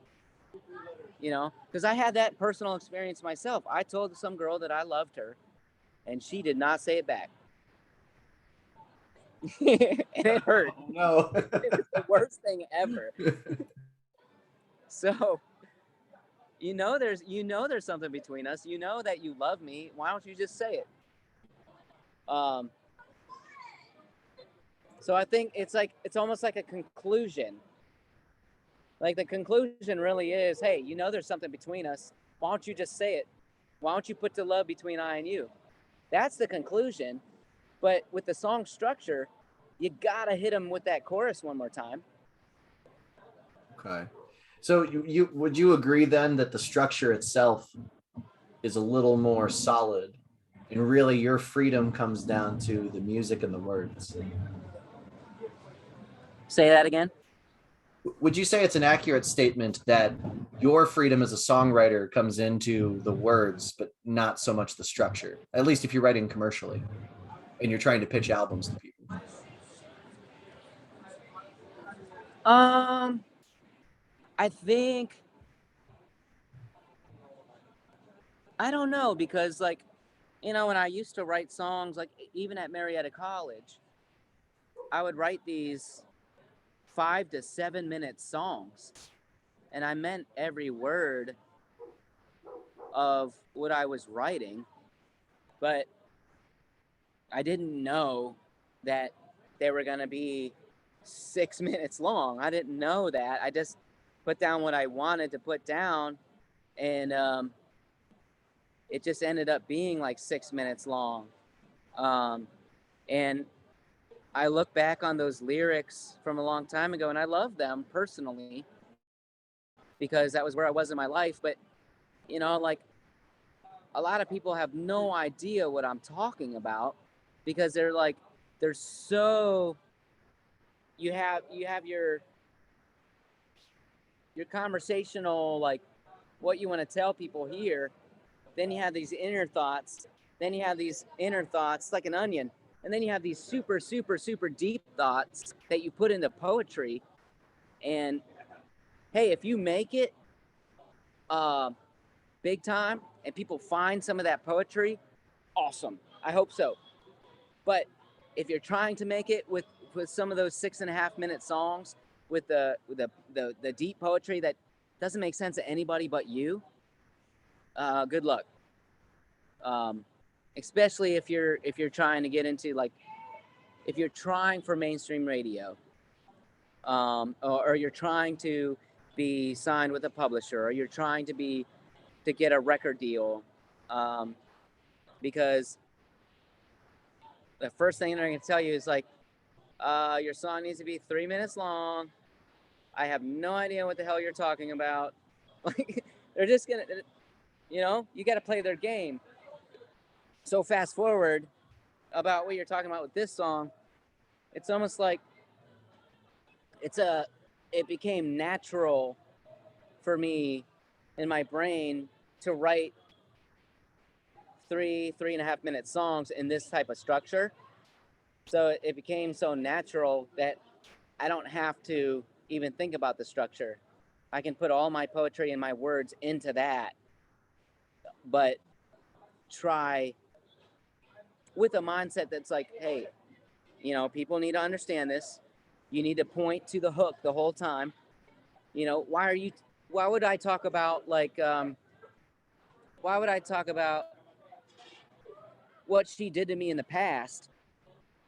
You know, because I had that personal experience myself. I told some girl that I loved her, and she did not say it back. And it hurt. Oh, no. It was the worst thing ever. So, there's something between us. You know that you love me. Why don't you just say it? So I think it's almost like a conclusion. Like, the conclusion really is, hey, there's something between us. Why don't you just say it? Why don't you put the love between I and you? That's the conclusion. But with the song structure, you gotta hit them with that chorus one more time. Okay. So you would you agree then that the structure itself is a little more solid, and really your freedom comes down to the music and the words? Say that again. Would you say it's an accurate statement that your freedom as a songwriter comes into the words, but not so much the structure? At least if you're writing commercially and you're trying to pitch albums to people. I think, I don't know, because, like, when I used to write songs, like even at Marietta College, I would write these 5 to 7 minute songs, and I meant every word of what I was writing, but I didn't know that they were going to be 6 minutes long. I didn't know that. I just put down what I wanted to put down, and it just ended up being like 6 minutes long. And I look back on those lyrics from a long time ago, and I love them personally because that was where I was in my life. But, like, a lot of people have no idea what I'm talking about because they're so, you have your conversational, like, what you want to tell people here. Then you have these inner thoughts. Then you have these inner thoughts like an onion. And then you have these super, super, super deep thoughts that you put into poetry. And hey, if you make it big time and people find some of that poetry, awesome. I hope so. But if you're trying to make it with some of those 6.5 minute songs with the deep poetry that doesn't make sense to anybody but you, good luck. Especially if you're trying to get into, like, if you're trying for mainstream radio, or you're trying to be signed with a publisher, or you're trying to get a record deal, because the first thing they're going to tell you is, like, your song needs to be 3 minutes long. I have no idea what the hell you're talking about. Like, they're just gonna, you got to play their game. So fast forward about what you're talking about with this song, it's almost like it became natural for me in my brain to write 3.5 minute songs in this type of structure. So it became so natural that I don't have to even think about the structure. I can put all my poetry and my words into that, but try with a mindset that's like, hey, people need to understand this. You need to point to the hook the whole time. Why would I talk about, like, why would I talk about what she did to me in the past,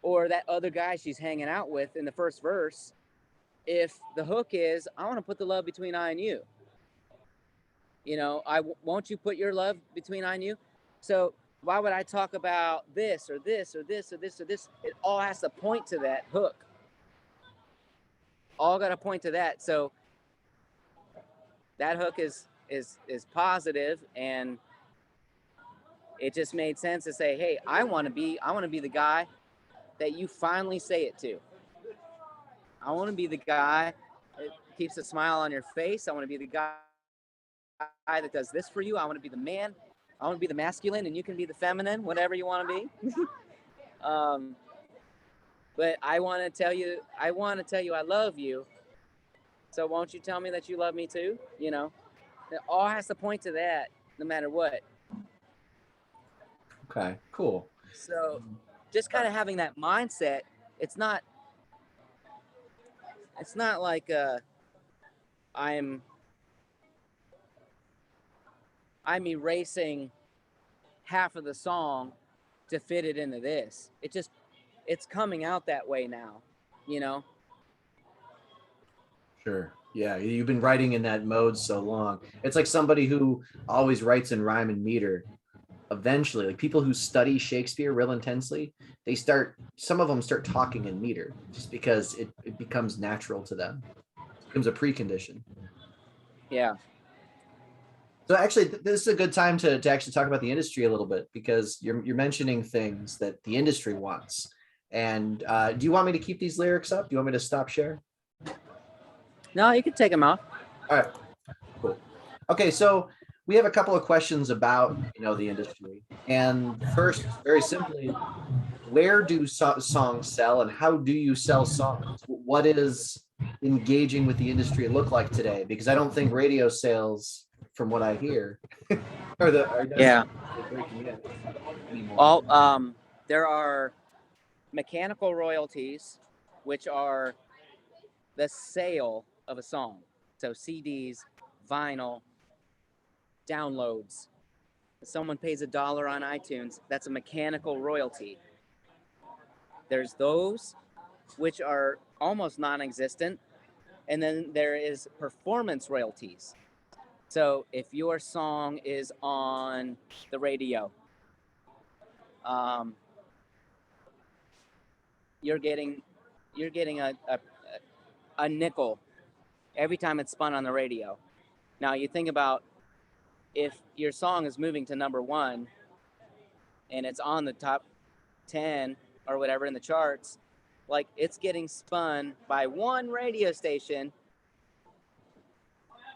or that other guy she's hanging out with in the first verse, if the hook is, I want to put the love between I and you. Won't you put your love between I and you? So why would I talk about this or this or this or this or this? It all has to point to that hook. All got to point to that. So that hook is positive, and it just made sense to say, hey, I want to be the guy that you finally say it to. I want to be the guy that keeps a smile on your face. I want to be the guy that does this for you. I want to be the man. I want to be the masculine, and you can be the feminine, whatever you want to be. But I want to tell you I love you. So won't you tell me that you love me too? It all has to point to that, no matter what. Okay, cool. So just kind of having that mindset, it's not like I'm erasing half of the song to fit it into this. It's coming out that way now, Sure. Yeah, you've been writing in that mode so long. It's like somebody who always writes in rhyme and meter. Eventually, like people who study Shakespeare real intensely, some of them start talking in meter just because it becomes natural to them. It becomes a precondition. Yeah. So actually, this is a good time to actually talk about the industry a little bit, because you're mentioning things that the industry wants. And do you want me to keep these lyrics up? Do you want me to stop share? No, you can take them off. All right, cool. Okay, so we have a couple of questions about the industry. And first, very simply, where do songs sell, and how do you sell songs? What is engaging with the industry look like today? Because I don't think radio sales, from what I hear, are Yeah. breaking in anymore. Well, there are mechanical royalties, which are the sale of a song. So CDs, vinyl, downloads. If someone pays $1 on iTunes, that's a mechanical royalty. There's those, which are almost non-existent. And then there is performance royalties. So if your song is on the radio, you're getting a nickel every time it's spun on the radio. Now you think about, if your song is moving to number 1 and it's on the top 10 or whatever in the charts, like it's getting spun by one radio station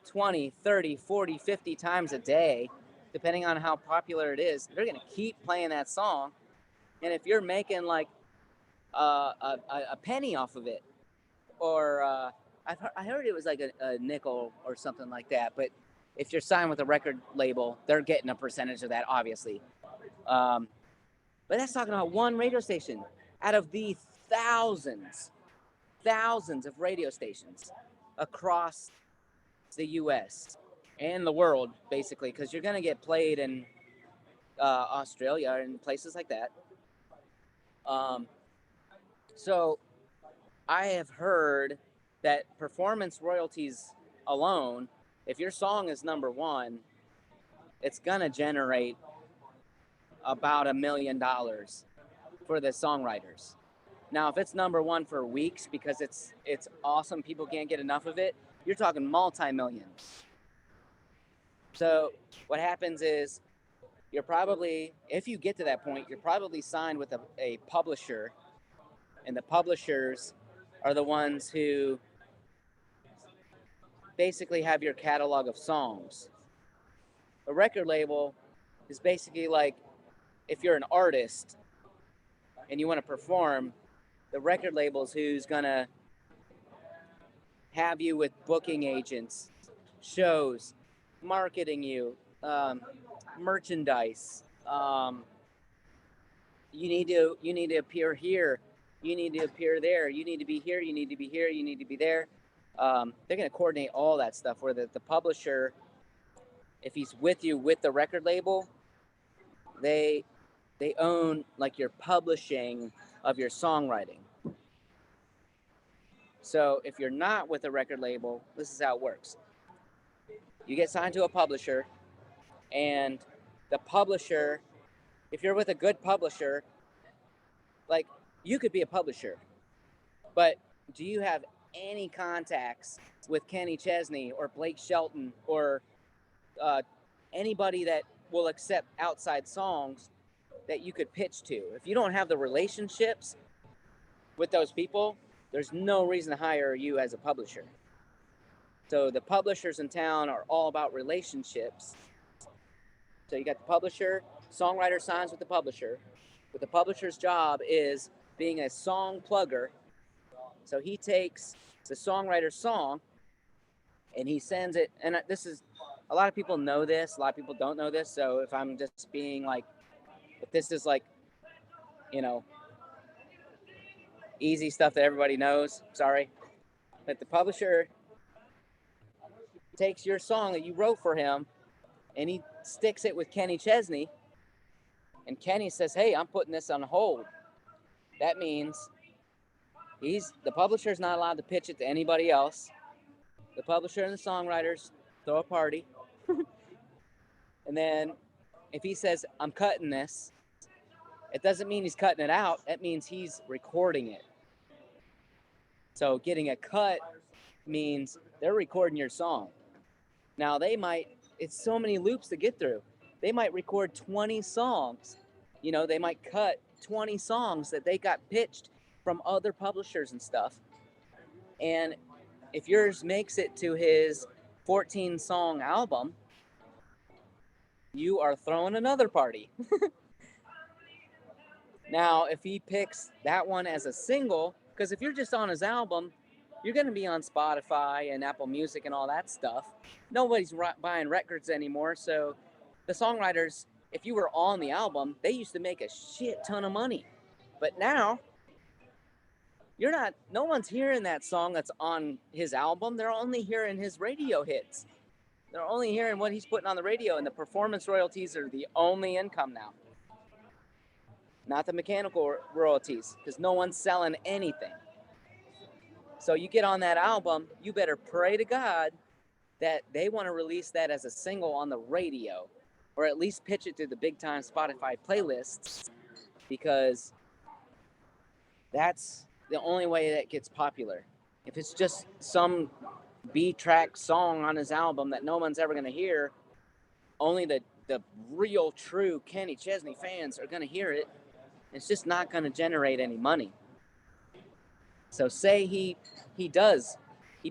20, 30, 40, 50 times a day, depending on how popular it is. They're going to keep playing that song. And if you're making like a penny off of it, or I heard it was like a nickel or something like that, but if you're signed with a record label, they're getting a percentage of that, obviously. But that's talking about one radio station out of the thousands of radio stations across the U.S. and the world, basically, because you're going to get played in Australia and places like that. So I have heard that performance royalties alone, if your song is number 1, it's going to generate about $1 million for the songwriters. Now, if it's number 1 for weeks because it's awesome, people can't get enough of it, you're talking multi-millions. So what happens is, you're probably, if you get to that point, you're probably signed with a publisher, and the publishers are the ones who basically have your catalog of songs. A record label is basically like, if you're an artist and you want to perform, the record label is who's going to have you with booking agents, shows, marketing you, merchandise. You need to appear here. You need to appear there. You need to be here. You need to be here. You need to be there. They're going to coordinate all that stuff, where the publisher, if he's with you with the record label, they they own like your publishing of your songwriting. So if you're not with a record label, this is how it works. You get signed to a publisher, and the publisher, if you're with a good publisher, like you could be a publisher, but do you have any contacts with Kenny Chesney or Blake Shelton or anybody that will accept outside songs that you could pitch to? If you don't have the relationships with those people, there's no reason to hire you as a publisher. So the publishers in town are all about relationships. So you got the publisher, songwriter signs with the publisher, but the publisher's job is being a song plugger. So he takes the songwriter's song and he sends it, and this is, a lot of people know this, a lot of people don't know this, so if I'm just being like, if this is like, you know, easy stuff that everybody knows, sorry, but the publisher takes your song that you wrote for him and he sticks it with Kenny Chesney, and Kenny says, hey, I'm putting this on hold. That means the publisher's not allowed to pitch it to anybody else. The publisher and the songwriters throw a party. And then if he says, I'm cutting this, it doesn't mean he's cutting it out. It means he's recording it. So getting a cut means they're recording your song. Now it's so many loops to get through. They might record 20 songs. You know, they might cut 20 songs that they got pitched from other publishers and stuff. And if yours makes it to his 14 song album, you are throwing another party. Now, if he picks that one as a single, because if you're just on his album, you're going to be on Spotify and Apple Music and all that stuff. Nobody's buying records anymore. So the songwriters, if you were on the album, they used to make a shit ton of money. But now, no one's hearing that song that's on his album. They're only hearing his radio hits. They're only hearing what he's putting on the radio, and the performance royalties are the only income now. Not the mechanical royalties, because no one's selling anything. So you get on that album, you better pray to God that they want to release that as a single on the radio, or at least pitch it to the big time Spotify playlists, because that's the only way that gets popular. If it's just some B-track song on his album that no one's ever going to hear, only the real true Kenny Chesney fans are going to hear it. It's just not going to generate any money. So say he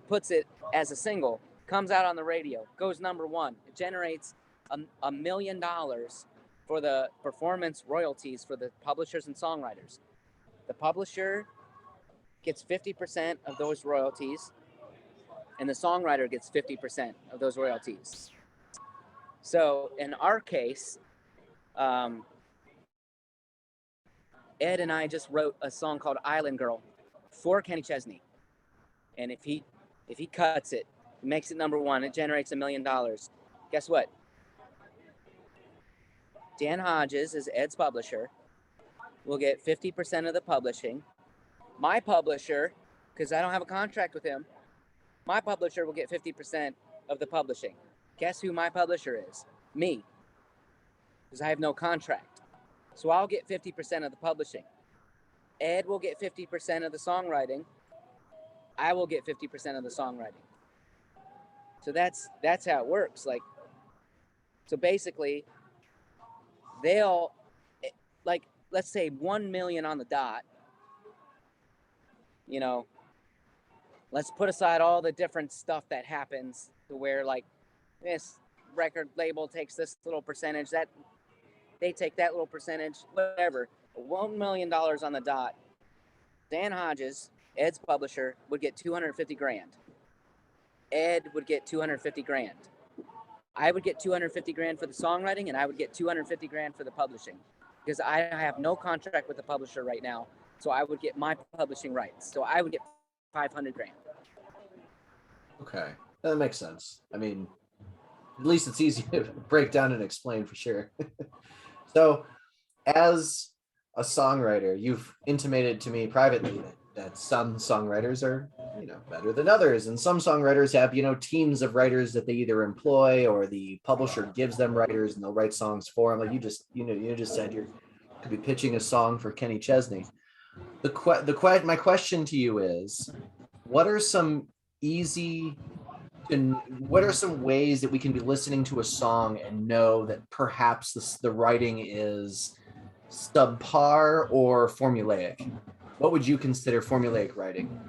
puts it as a single, comes out on the radio, goes number one, it generates $1 million for the performance royalties for the publishers and songwriters. The publisher gets 50% of those royalties, and the songwriter gets 50% of those royalties. So in our case, Ed and I just wrote a song called Island Girl for Kenny Chesney. And if he cuts it, makes it number one, it generates $1 million. Guess what? Dan Hodges is Ed's publisher, will get 50% of the publishing. My publisher, because I don't have a contract with him, my publisher will get 50% of the publishing. Guess who my publisher is? Me. Because I have no contract. So I'll get 50% of the publishing. Ed will get 50% of the songwriting. I will get 50% of the songwriting. So that's how it works. Like, so basically, they'll, like, let's say 1 million on the dot. You know, let's put aside all the different stuff that happens to where, like, this record label takes this little percentage, that they take that little percentage, whatever. $1 million on the dot. Dan Hodges, Ed's publisher, would get 250 grand. Ed would get 250 grand. I would get 250 grand for the songwriting, and I would get 250 grand for the publishing, because I have no contract with the publisher right now. So I would get my publishing rights. So I would get 500 grand. Okay, that makes sense. I mean, at least it's easy to break down and explain for sure. So as a songwriter, you've intimated to me privately that some songwriters are, better than others. And some songwriters have, teams of writers that they either employ or the publisher gives them writers and they'll write songs for them. Like you just said, you could be pitching a song for Kenny Chesney. My question to you is, what are some easy and what are some ways that we can be listening to a song and know that perhaps the writing is subpar or formulaic? What would you consider formulaic writing?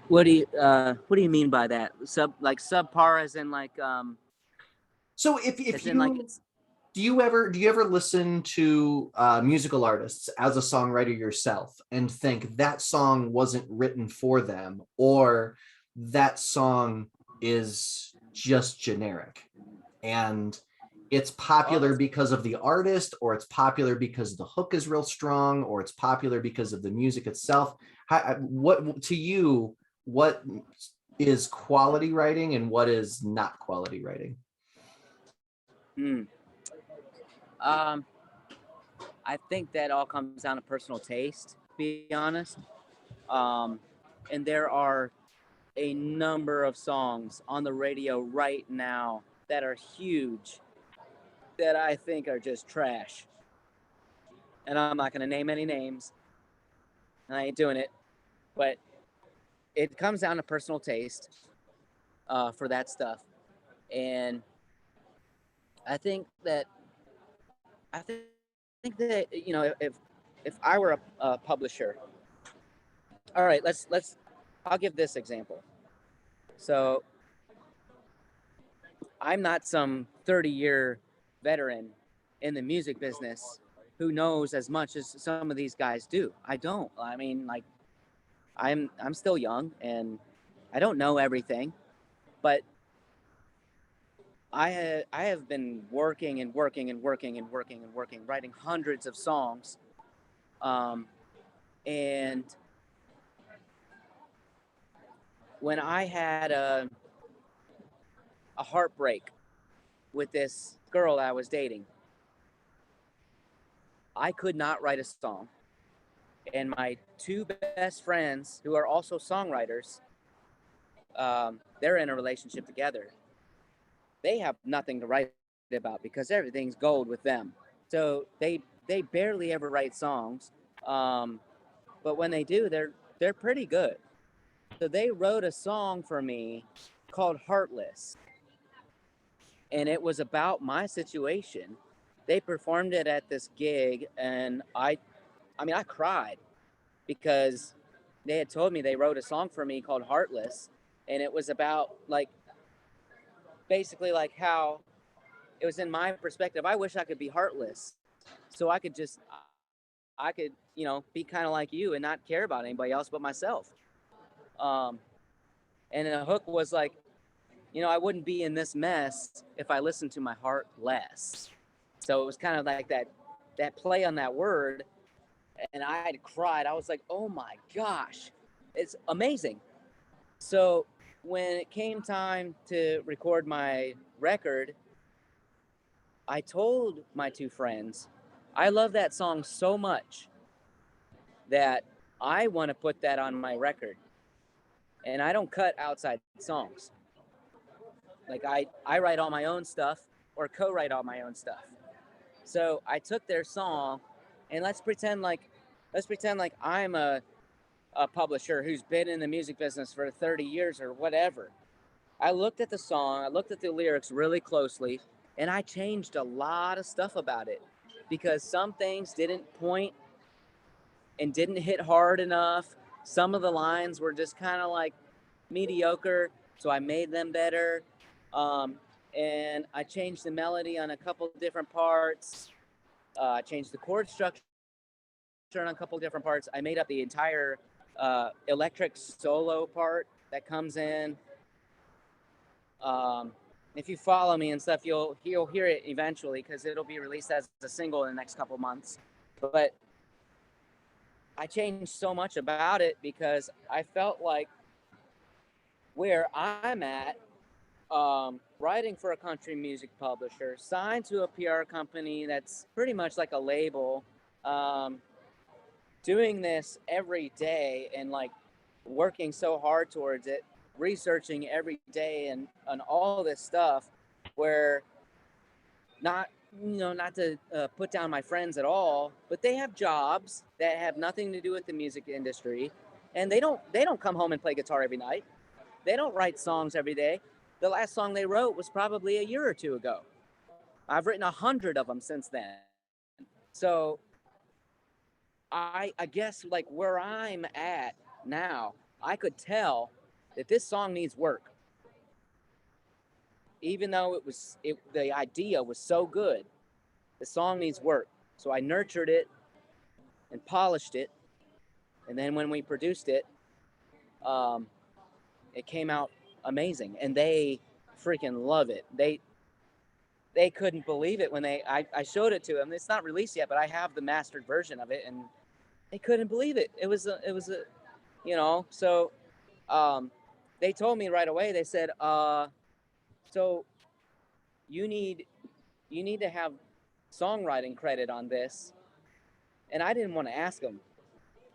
What do you mean by that? Subpar as in So if as you in like do you ever listen to musical artists as a songwriter yourself and think that song wasn't written for them, or that song is just generic and it's popular because of the artist, or it's popular because the hook is real strong, or it's popular because of the music itself? What to you, what is quality writing and what is not quality writing? I think that all comes down to personal taste, to be honest. And there are a number of songs on the radio right now that are huge that I think are just trash. And I'm not going to name any names. And I ain't doing it. But it comes down to personal taste for that stuff. And I think that if I were a publisher, all right, I'll give this example. So I'm not some 30-year veteran in the music business who knows as much as some of these guys do. I don't. I mean, like, I'm still young and I don't know everything, but I have been working and working and working and working and working, writing hundreds of songs, and when I had a heartbreak with this girl I was dating, I could not write a song. And my two best friends, who are also songwriters, they're in a relationship together. They have nothing to write about because everything's gold with them. So they barely ever write songs, but when they do, they're pretty good. So they wrote a song for me called Heartless, and it was about my situation. They performed it at this gig, and I cried because they had told me they wrote a song for me called Heartless, and it was about basically how it was in my perspective. I wish I could be heartless, so I could be kind of like you and not care about anybody else but myself. And the hook was I wouldn't be in this mess if I listened to my heart less. So it was kind of like that play on that word. And I had cried. I was like, oh my gosh, it's amazing. So when it came time to record my record, I told my two friends, I love that song so much that I want to put that on my record. And I don't cut outside songs. Like I write all my own stuff or co-write all my own stuff. So I took their song and let's pretend like I'm a publisher who's been in the music business for 30 years or whatever. I looked at the song, I looked at the lyrics really closely, and I changed a lot of stuff about it because some things didn't point and didn't hit hard enough. Some of the lines were just kind of mediocre, so I made them better. And I changed the melody on a couple different parts. I changed the chord structure on a couple different parts. I made up the entire electric solo part that comes in. If you follow me and stuff, you'll hear it eventually because it'll be released as a single in the next couple months. But I changed so much about it because I felt like where I'm at, writing for a country music publisher, signed to a PR company that's pretty much like a label, doing this every day and like working so hard towards it, researching every day and all this stuff, where not not to put down my friends at all, but they have jobs that have nothing to do with the music industry, and they don't come home and play guitar every night. They don't write songs every day. The last song they wrote was probably a year or two ago. I've written 100 of them since then. So I guess like where I'm at now, I could tell that this song needs work. Even though the idea was so good, the song needs work. So I nurtured it and polished it, and then when we produced it, it came out amazing, and they freaking love it. They couldn't believe it when I showed it to them. It's not released yet, but I have the mastered version of it, and they couldn't believe it. It was a so they told me right away. They said, so you need to have songwriting credit on this. And I didn't want to ask them.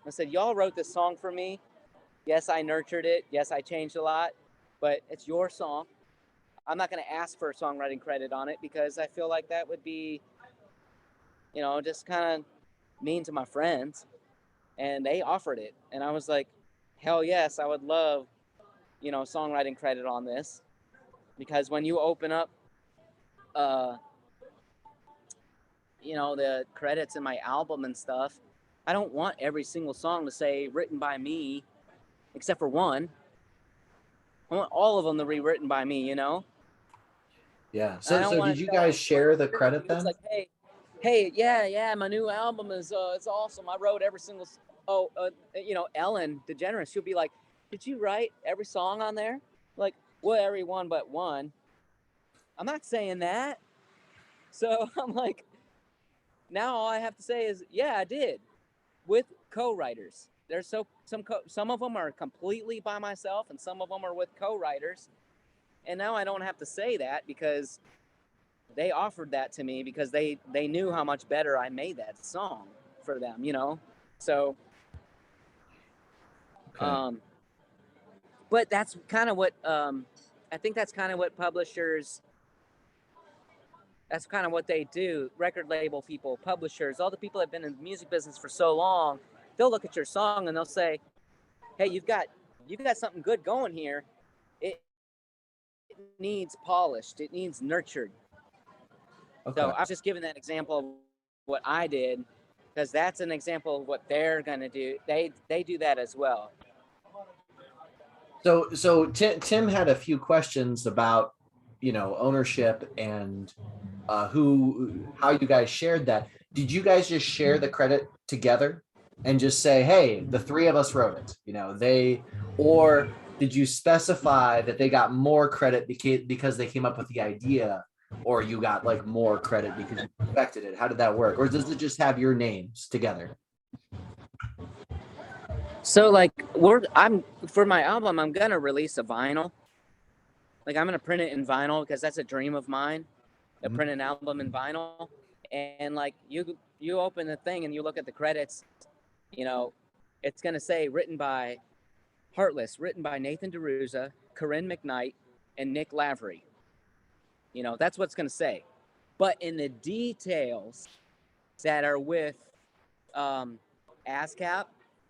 I said, y'all wrote this song for me. Yes, I nurtured it. Yes, I changed a lot, but it's your song. I'm not going to ask for songwriting credit on it because I feel like that would be, just kind of mean to my friends. And they offered it. And I was like, hell yes, I would love, songwriting credit on this. Because when you open up, the credits in my album and stuff, I don't want every single song to say written by me, except for one. I want all of them to be written by me, Yeah. I don't So want did to you tell guys share the everybody, credit it's then? like, hey, yeah, my new album is it's awesome. I wrote every single. Ellen DeGeneres, she'll be like, did you write every song on there? Like, well, every one but one. I'm not saying that. So I'm like, now all I have to say is, yeah, I did, with co-writers. There's some of them are completely by myself, and some of them are with co-writers. And now I don't have to say that because they offered that to me because they knew how much better I made that song for them, So, Okay. but that's kind of what I think that's kind of what publishers. That's kind of what they do. Record label people, publishers, all the people that have been in the music business for so long, they'll look at your song and they'll say, "Hey, you've got something good going here. It needs polished. It needs nurtured." Okay. So I was just giving that example of what I did because that's an example of what they're gonna do. They do that as well. So Tim had a few questions about ownership and how you guys shared that. Did you guys just share the credit together and just say, hey, the three of us wrote it? Or did you specify that they got more credit because they came up with the idea, or you got like more credit because you perfected it? How did that work? Or does it just have your names together? So like I'm for my album, I'm gonna release a vinyl. Like I'm gonna print it in vinyl because that's a dream of mine, to print an album in vinyl. And like you open the thing and you look at the credits, it's gonna say written by Heartless, written by Nathan DiRuzza, Corinne McKnight, and Nick Lavery. That's what it's gonna say. But in the details that are with ASCAP,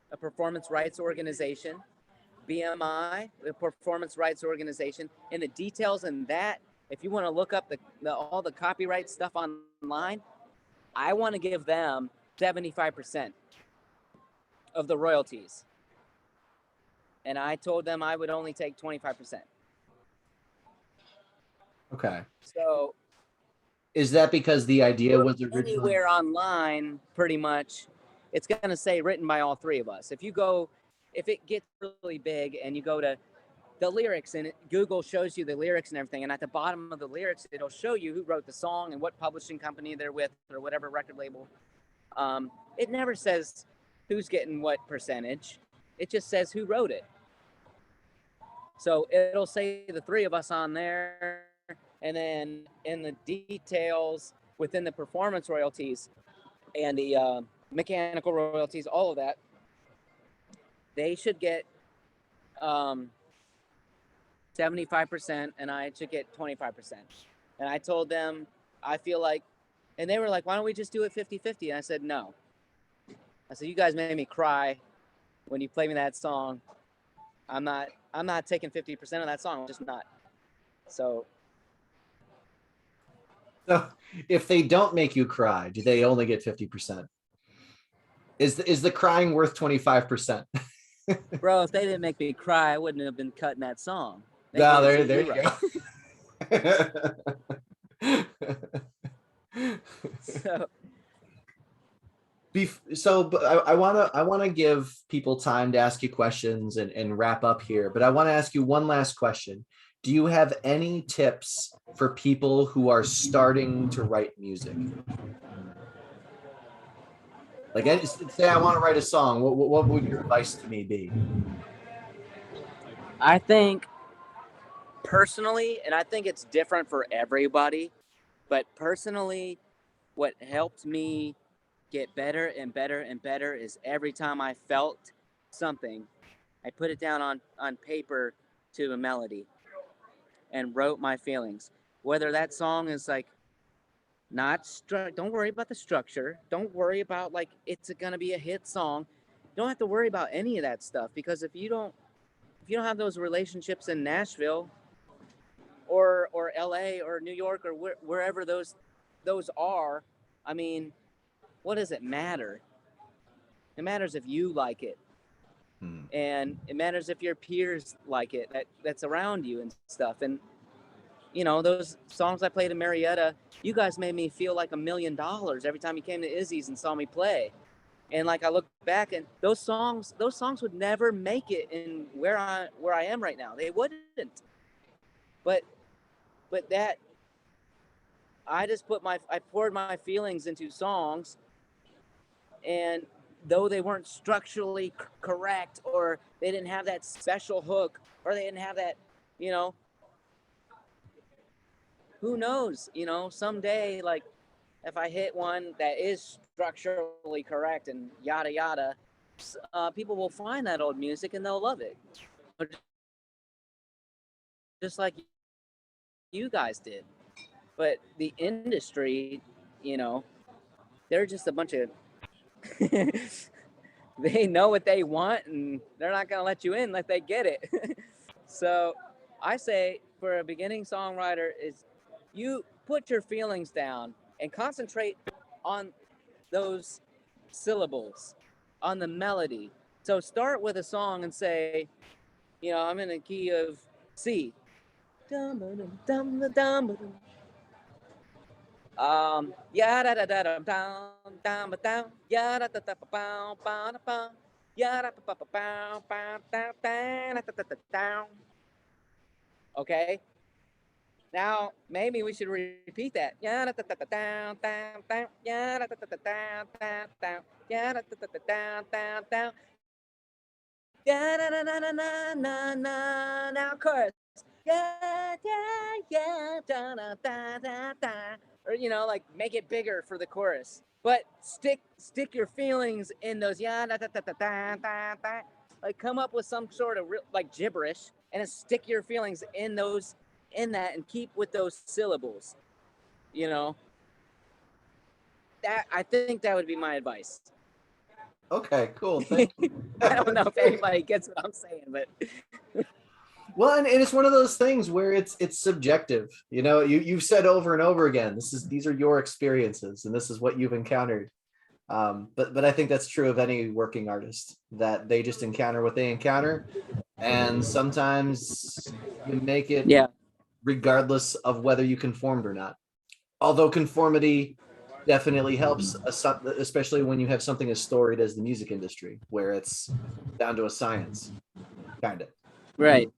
a performance rights organization, BMI, the performance rights organization, and the details in that, if you want to look up all the copyright stuff online, I want to give them 75% of the royalties. And I told them I would only take 25%. Okay. So Is that because the idea was originally anywhere online, pretty much, it's going to say written by all three of us. If it gets really big and you go to the lyrics and Google shows you the lyrics and everything, and at the bottom of the lyrics, it'll show you who wrote the song and what publishing company they're with or whatever record label. It never says who's getting what percentage. It just says who wrote it. So it'll say the three of us on there, and then in the details within the performance royalties and the mechanical royalties, all of that, they should get 75%, and I should get 25%. And I told them, I feel like, and they were like, why don't we just do it 50-50? And I said, no. I said, you guys made me cry when you played me that song. I'm not taking 50% of that song. I'm just not. So if they don't make you cry, do they only get 50%? Is the crying worth 25%? bro, if they didn't make me cry, I wouldn't have been cutting that song. No, there you go. So I want to give people time to ask you questions and wrap up here, but I want to ask you one last question. Do you have any tips for people who are starting to write music? Like, say I want to write a song, what would your advice to me be? I think personally, and I think it's different for everybody, but personally, what helped me get better and better and better is every time I felt something, I put it down on paper to a melody and wrote my feelings. Whether that song is like don't worry about the structure. Don't worry about like it's gonna be a hit song. You don't have to worry about any of that stuff, because if you don't have those relationships in Nashville or LA or New York or wherever those are, I mean, what does it matter? It matters if you like it. And it matters if your peers like it, that's around you and stuff. And you know, those songs I played in Marietta, you guys made me feel like $1 million every time you came to Izzy's and saw me play. And like I look back, and those songs would never make it in where I am right now. They wouldn't. But that I just I poured my feelings into songs, and though they weren't structurally correct, or they didn't have that special hook, or they didn't have that, you know, who knows, you know, someday, like if I hit one that is structurally correct and yada yada, people will find that old music and they'll love it, just like you guys did. But the industry, you know, they're just a bunch of they know what they want, and they're not going to let you in unless they get it. So I say for a beginning songwriter is you put your feelings down and concentrate on those syllables, on the melody. So start with a song and say, you know, I'm in a key of C. Yeah da da da da down down but down yeah da da da ba ba da ba yeah da ba ba ba ba da da down. Okay, now maybe we should repeat that. Yeah da da da down down down yeah da da da down down down yeah da da da down down down yeah da da da da na na na. Now chorus. Yeah yeah yeah da da da da da. Or, you know, like make it bigger for the chorus, but stick your feelings in those like come up with some sort of like gibberish and stick your feelings in that and keep with those syllables, you know. That I think that would be my advice. Okay, cool. Thank you. I don't know if anybody gets what I'm saying, but well, and it's one of those things where it's subjective. You know, you've said over and over again, these are your experiences and this is what you've encountered. But I think that's true of any working artist, that they just encounter what they encounter, and sometimes you make it regardless of whether you conformed or not. Although conformity definitely helps, especially when you have something as storied as the music industry, where it's down to a science, kind of. Right.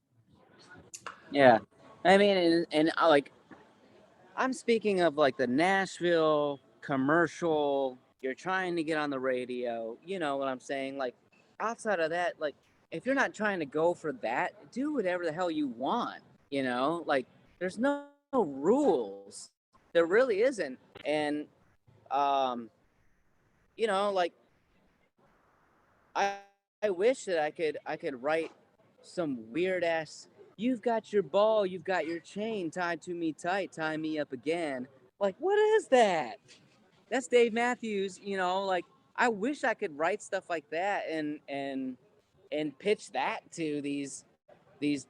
Yeah, I mean, and like, I'm speaking of like the Nashville commercial. You're trying to get on the radio. You know what I'm saying? Like, outside of that, like, if you're not trying to go for that, do whatever the hell you want, you know? Like, there's no rules. There really isn't. And, you know, like, I, I wish that I could write some weird ass, you've got your ball, you've got your chain tied to me tight, tie me up again. Like, what is that? That's Dave Matthews, you know, like, I wish I could write stuff like that and pitch that to these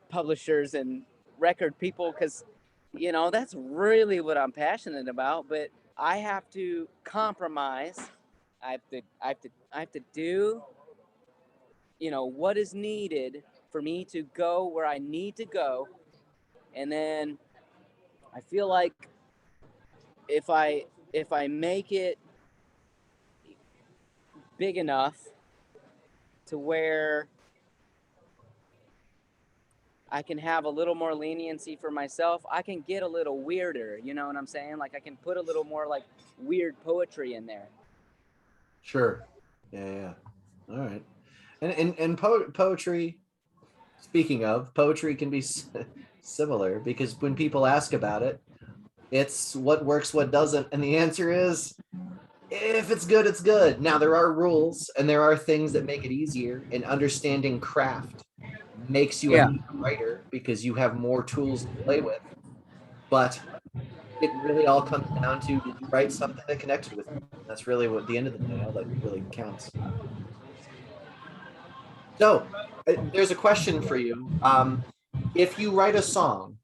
publishers and record people, because, you know, that's really what I'm passionate about. But I have to compromise. I have to do, you know, what is needed for me to go where I need to go. And then I feel like if I make it big enough to where I can have a little more leniency for myself, I can get a little weirder, you know what I'm saying? Like, I can put a little more like weird poetry in there. Sure. Yeah. All right. And poetry, speaking of, poetry can be similar, because when people ask about it, it's what works, what doesn't. And the answer is, if it's good, it's good. Now, there are rules and there are things that make it easier, and understanding craft makes you a better writer because you have more tools to play with. But it really all comes down to, did you write something that connected with you? That's really what, at the end of the day, all that really counts. So there's a question for you. If you write a song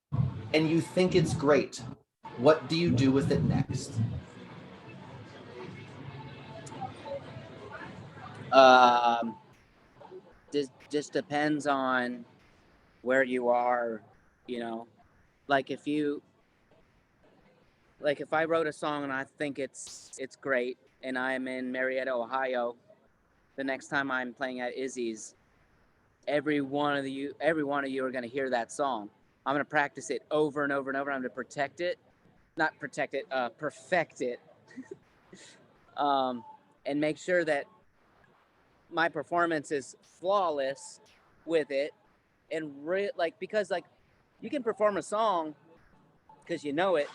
and you think it's great, what do you do with it next? Just depends on where you are, you know. Like, if I wrote a song and I think it's great, and I'm in Marietta, Ohio, the next time I'm playing at Izzy's, every one of you are going to hear that song. I'm going to practice it over and over and over. I'm going to perfect it, and make sure that my performance is flawless with it. And because like, you can perform a song because you know it,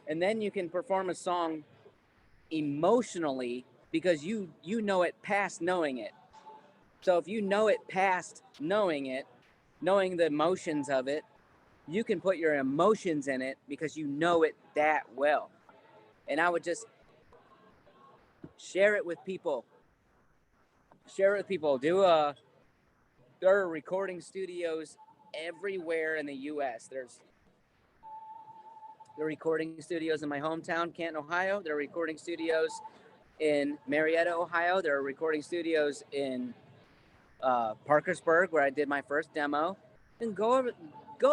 and then you can perform a song emotionally because you know it past knowing it. So if you know it past knowing it, knowing the emotions of it, you can put your emotions in it because you know it that well. And I would just share it with people. There are recording studios everywhere in the U.S. There are recording studios in my hometown, Canton, Ohio. There are recording studios in Marietta, Ohio. There are recording studios in Parkersburg, where I did my first demo. And go over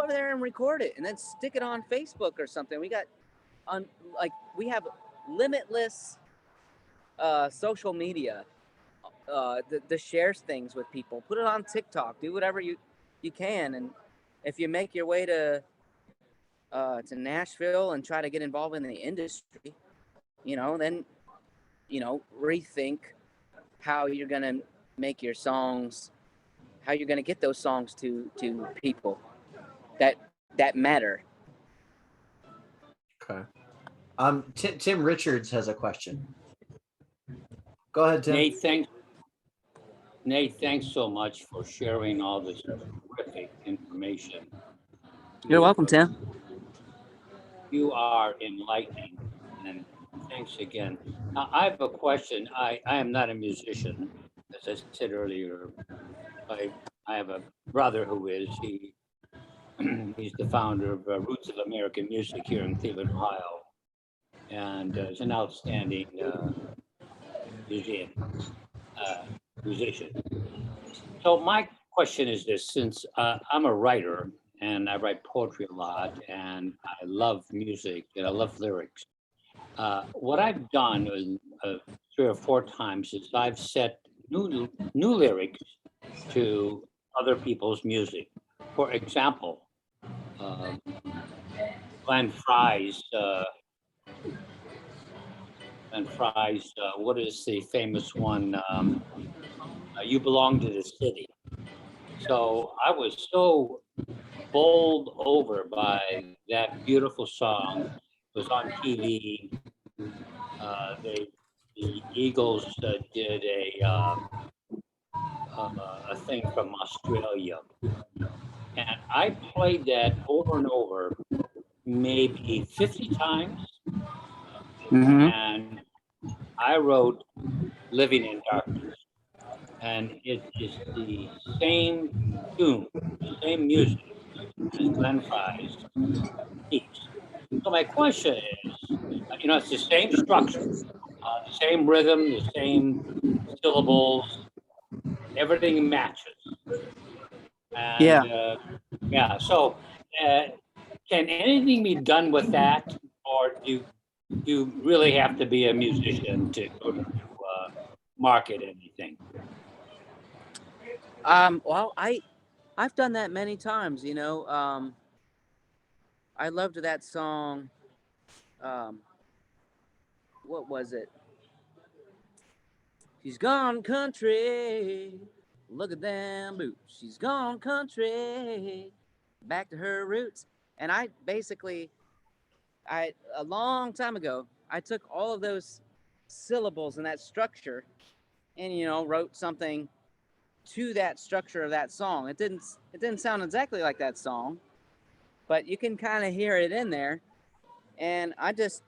there and record it, and then stick it on Facebook or something. We have limitless social media. The shares things with people. Put it on TikTok. Do whatever you can. And if you make your way to Nashville and try to get involved in the industry, you know, then, you know, rethink how you're gonna make your songs, how you're gonna get those songs to people that matter. Okay. Tim Richards has a question. Go ahead, Tim. Nate, thanks so much for sharing all this terrific information. You're welcome, Tim. You are enlightening, and thanks again. Now, I have a question. I am not a musician, as I said earlier. I have a brother who is. He's the founder of Roots of American Music here in Cleveland, Ohio, and is an outstanding musician. So my question is this: since I'm a writer and I write poetry a lot, and I love music and I love lyrics, what I've done 3 or 4 times is I've set new lyrics to other people's music. For example, Glenn Fry's. What is the famous one? You Belong to the City. So I was so bowled over by that beautiful song. It was on TV. The Eagles did a thing from Australia, and I played that over and over, maybe 50 times. Mm-hmm. And I wrote "Living in Darkness," and it is the same tune, same music as Glenn Fry's piece. So my question is, it's the same structure, the same rhythm, the same syllables, everything matches. Yeah. And yeah, so uh, can anything be done with that, or do you really have to be a musician to market anything? Well, I've done that many times, you know. I loved that song. Um, what was it? She's gone country. Look at them boots. She's gone country. Back to her roots. And I basically, a long time ago, I took all of those syllables and that structure, and wrote something to that structure of that song. It didn't sound exactly like that song, but you can kind of hear it in there. And I just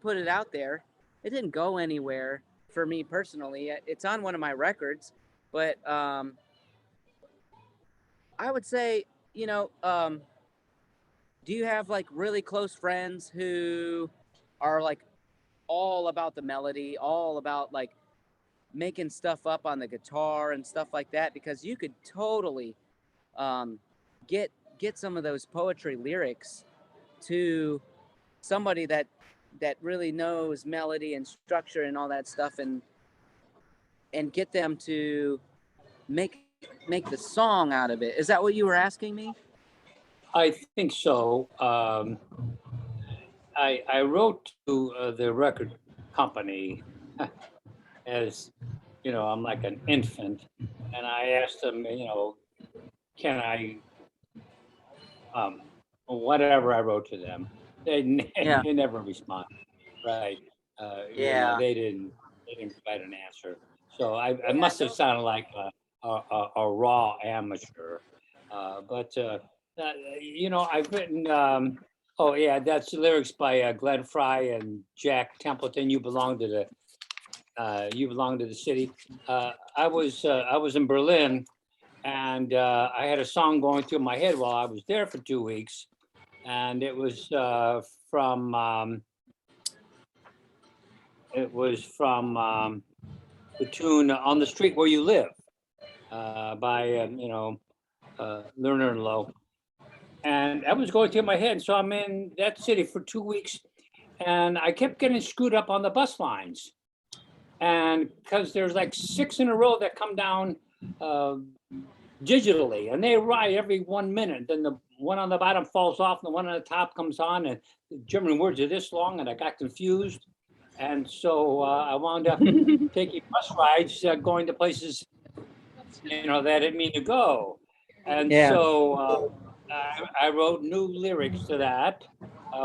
put it out there. It didn't go anywhere for me personally. It's on one of my records, but I would say, do you have like really close friends who are like all about the melody, all about like making stuff up on the guitar and stuff like that? Because you could totally um, get some of those poetry lyrics to somebody that really knows melody and structure and all that stuff, and get them to make the song out of it. Is that what you were asking me? I think so. I wrote to the record company as I'm like an infant, and I asked them, can I, whatever I wrote to them, Yeah. they never responded. Right? Yeah. They didn't provide an answer. So I must have sounded like a raw amateur. But I've written. Oh yeah, that's the lyrics by Glenn Fry and Jack Templeton. You belong to the city. I was in Berlin, and I had a song going through my head while I was there for 2 weeks, and from the tune "On the Street Where You Live" by Lerner and Lowe, and that was going through my head. So I'm in that city for 2 weeks, and I kept getting screwed up on the bus lines, and because there's like 6 in a row that come down digitally, and they arrive every 1 minute. Then the one on the bottom falls off, and the one on the top comes on, and the German words are this long, and I got confused. And so I wound up taking bus rides, going to places, that I didn't mean to go. And Yeah. so I wrote new lyrics to that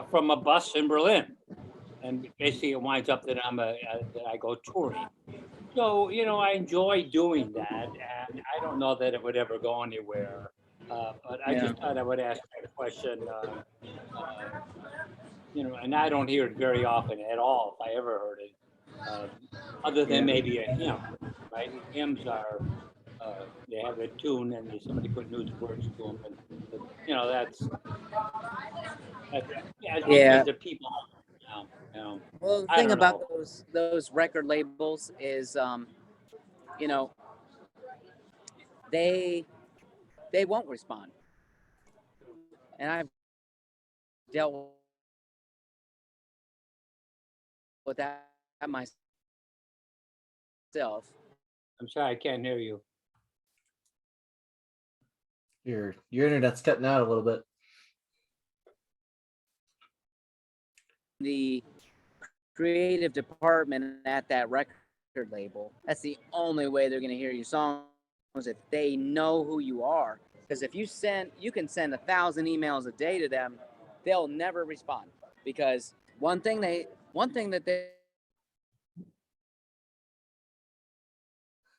from a bus in Berlin. And basically it winds up that that I go touring. So, I enjoy doing that. And I don't know that it would ever go anywhere. But I just thought I would ask that question. And I don't hear it very often at all, if I ever heard it, other than maybe a hymn, right? Hymns are, they have a tune and somebody put new words to them. And that's yeah, as long as the people, Well, the I thing don't about know. those record labels is, you know, they won't respond, and I've dealt with that myself. I'm sorry, I can't hear you. Your internet's cutting out a little bit. The creative department at that record label, that's the only way they're going to hear your song if they know who you are. Because if you can send 1,000 emails a day to them, they'll never respond. Because one thing that they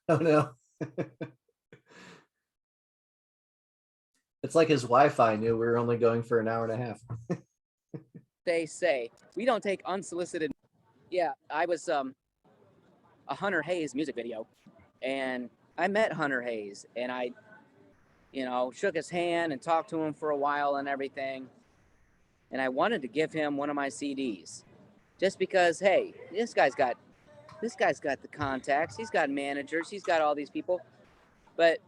Oh no. It's like his Wi-Fi knew we were only going for an hour and a half. they say, we don't take unsolicited. Yeah, I was a Hunter Hayes music video, and I met Hunter Hayes, and I, shook his hand and talked to him for a while and everything. And I wanted to give him one of my CDs, just because, hey, this guy's got the contacts, he's got managers, he's got all these people, but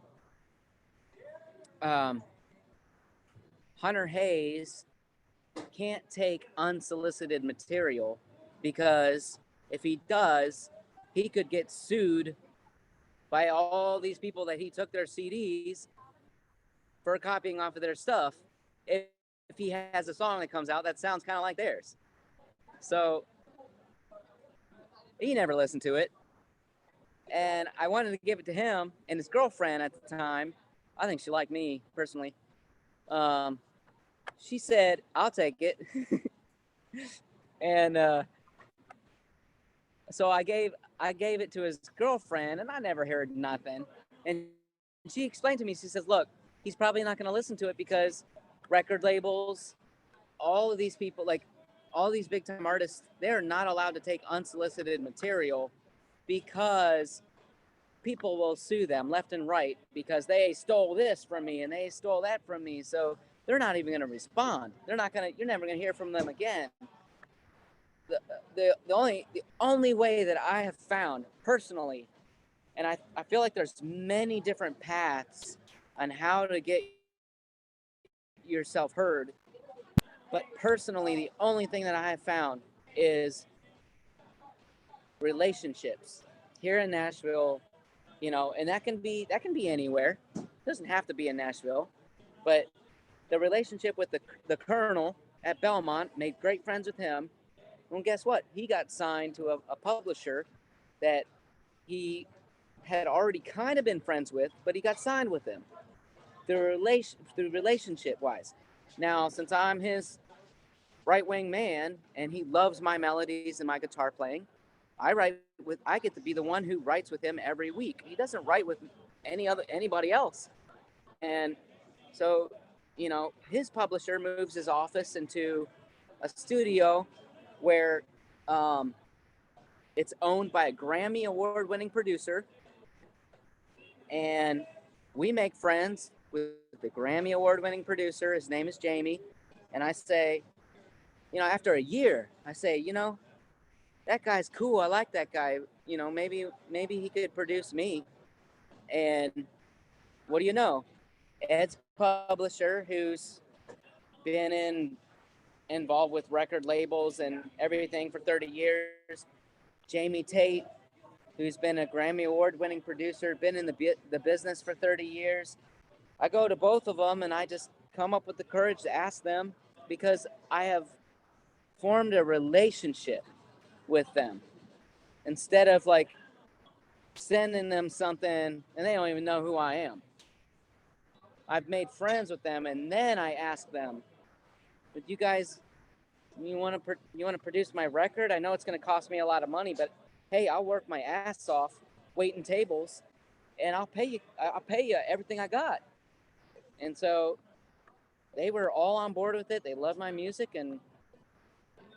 Hunter Hayes can't take unsolicited material, because if he does, he could get sued by all these people that he took their CDs for copying off of their stuff if he has a song that comes out that sounds kind of like theirs. So he never listened to it. And I wanted to give it to him, and his girlfriend at the time, I think she liked me personally. She said, "I'll take it." And so I gave it to his girlfriend, and I never heard nothing. And she explained to me, she says, "Look, he's probably not going to listen to it because record labels, all of these people, like all these big time artists, they're not allowed to take unsolicited material, because people will sue them left and right because they stole this from me and they stole that from me. So they're not even going to respond. You're never going to hear from them again." The only way that I have found personally, and I feel like there's many different paths on how to get yourself heard, but personally, the only thing that I have found is relationships here in Nashville, and that can be anywhere. It doesn't have to be in Nashville, but the relationship with the Colonel at Belmont, made great friends with him. Well, guess what? He got signed to a publisher that he had already kind of been friends with, but he got signed with him through relationship wise. Now, since I'm his right wing man and he loves my melodies and my guitar playing, I get to be the one who writes with him every week. He doesn't write with anybody else. And so, his publisher moves his office into a studio where it's owned by a Grammy award-winning producer, and we make friends with the Grammy award-winning producer. His name is Jamie, and I say, after a year, I say, that guy's cool. I like that guy. Maybe he could produce me. And what do you know? Ed's publisher, who's been involved with record labels and everything for 30 years. Jamie Tate, who's been a Grammy award-winning producer, been in the business for 30 years. I go to both of them and I just come up with the courage to ask them, because I have formed a relationship with them, instead of like sending them something and they don't even know who I am. I've made friends with them, and then I ask them, "But you guys, you want to produce my record? I know it's going to cost me a lot of money, but hey, I'll work my ass off waiting tables, and I'll pay you everything I got." And so they were all on board with it. They love my music, and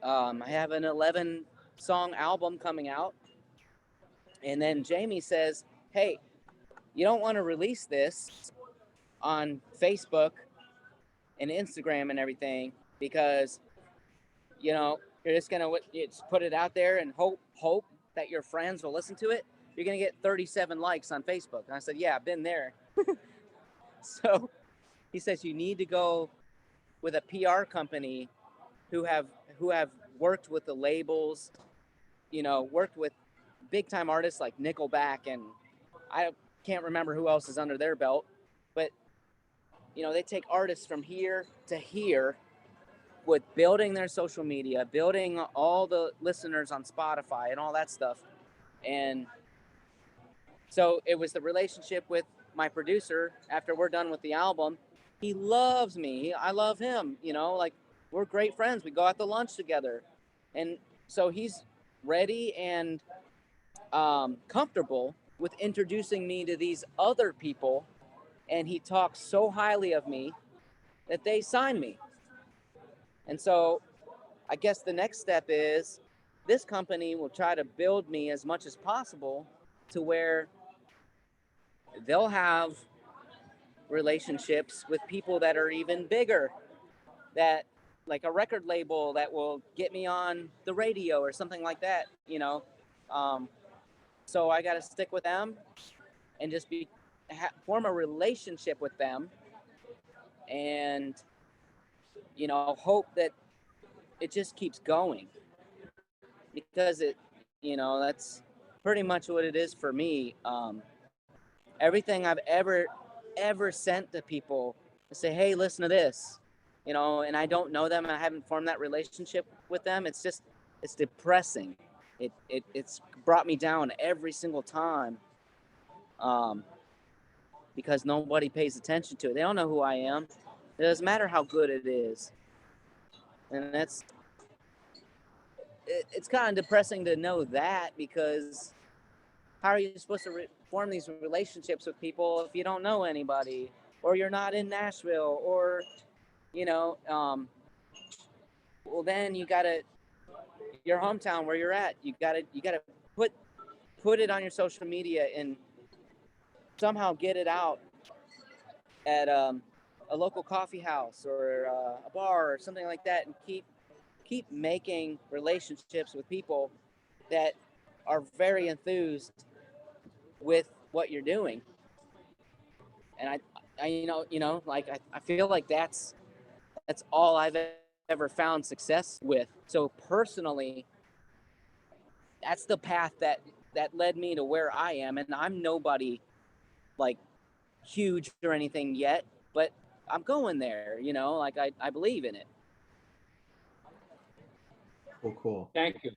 I have an 11-song album coming out. And then Jamie says, "Hey, you don't want to release this on Facebook and Instagram and everything, because you're just gonna put it out there and hope that your friends will listen to it. You're gonna get 37 likes on Facebook." And I said, "Yeah, I've been there." So he says, "You need to go with a PR company who have worked with the labels, worked with big time artists like Nickelback, and I can't remember who else is under their belt, but they take artists from here to here with building their social media, building all the listeners on Spotify and all that stuff." And so it was the relationship with my producer, after we're done with the album, he loves me. I love him. You know, like we're great friends. We go out to lunch together, and so he's ready and comfortable with introducing me to these other people, and he talks so highly of me that they sign me. And so I guess the next step is this company will try to build me as much as possible to where they'll have relationships with people that are even bigger, that like a record label that will get me on the radio or something like that, you know. So I got to stick with them and just form a relationship with them, and you know, hope that it just keeps going, because it, you know, that's pretty much what it is for me. Everything I've ever sent to people to say, hey, listen to this, you know, and I don't know them, I haven't formed that relationship with them, it's depressing. It's brought me down every single time, because nobody pays attention to it. They don't know who I am. It doesn't matter how good it is. And it's kind of depressing to know that, because how are you supposed to form these relationships with people if you don't know anybody, or you're not in Nashville, or, you know, well, then you gotta, your hometown where you're at, you gotta put it on your social media and somehow get it out at a local coffee house or a bar or something like that, and keep making relationships with people that are very enthused with what you're doing. And I you know, like I feel like that's all I've ever found success with. So personally, that's the path that led me to where I am. And I'm nobody like huge or anything yet, but I'm going there, you know, like I believe in it. Cool. Thank you.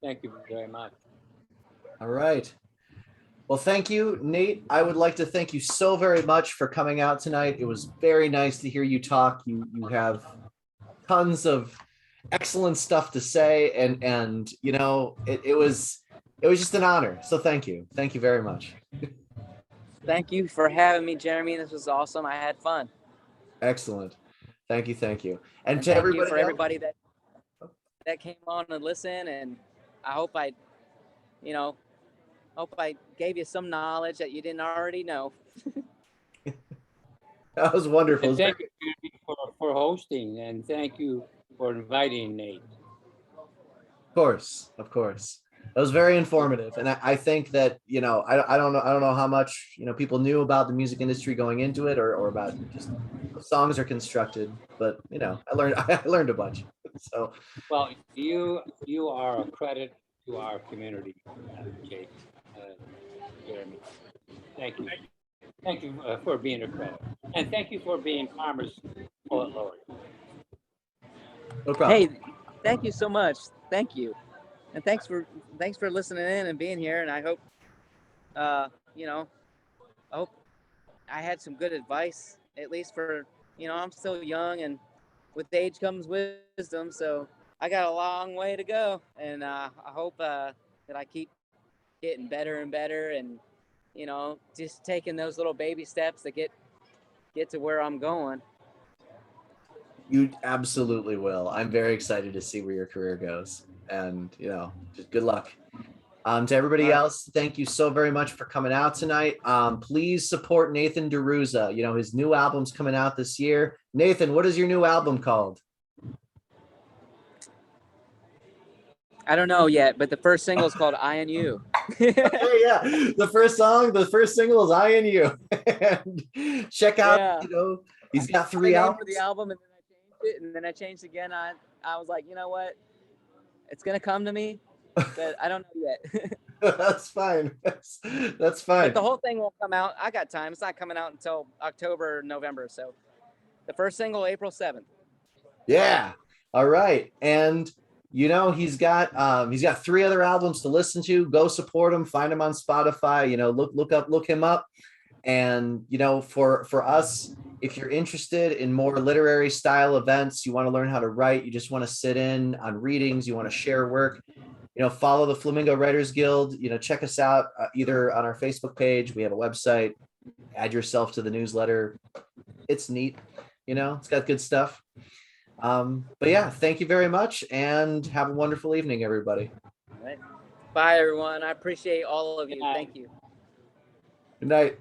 Thank you very much. All right. Well, thank you, Nate. I would like to thank you so very much for coming out tonight. It was very nice to hear you talk. You have tons of excellent stuff to say, and you know, it was just an honor. So thank you very much. Thank you for having me, Jeremy. This was awesome. I had fun. Excellent. Thank you. And to thank everybody you for else, everybody that came on to listen, and I hope I gave you some knowledge that you didn't already know. that was wonderful. And thank you for hosting, and thank you for inviting Nate. Of course. That was very informative. And I think that, you know, I don't know how much, you know, people knew about the music industry going into it, or about just how songs are constructed, but you know, I learned a bunch. So well, you are a credit to our community, Jake, Jeremy. Thank you for being a credit, and thank you for being Farmer's Poet Laureate. no problem. Hey, thank you so much. Thank you, and thanks for listening in and being here. And I hope, you know, I hope I had some good advice, at least for, you know, I'm still young, and with age comes wisdom. So I got a long way to go, and I hope that I keep getting better and better, and you know, just taking those little baby steps to get to where I'm going. You absolutely will. I'm very excited to see where your career goes, and you know, just good luck. To everybody else, thank you so very much for coming out tonight. Please support Nathan DiRuzza. You know, his new album's coming out this year. Nathan, what is your new album called? I don't know yet, but the first single is called I and You. Okay, yeah. The first single is I and You. And check out, you know, he's got 3 albums. For the album, and then I changed it, and then I changed again. I was like, you know what? It's gonna come to me, but I don't know yet. That's fine. That's fine. But the whole thing won't come out. I got time. It's not coming out until October, November. So the first single, April 7th. Yeah. All right. And you know, he's got 3 other albums to listen to. Go support him. Find him on Spotify. You know, look him up. And, you know, for us, if you're interested in more literary style events, you want to learn how to write, you just want to sit in on readings, you want to share work, you know, follow the Flamingo Writers Guild, you know, check us out either on our Facebook page. We have a website, add yourself to the newsletter. It's neat, you know, it's got good stuff. But yeah, thank you very much and have a wonderful evening, everybody. All right. Bye, everyone. I appreciate all of you. Thank you. Good night.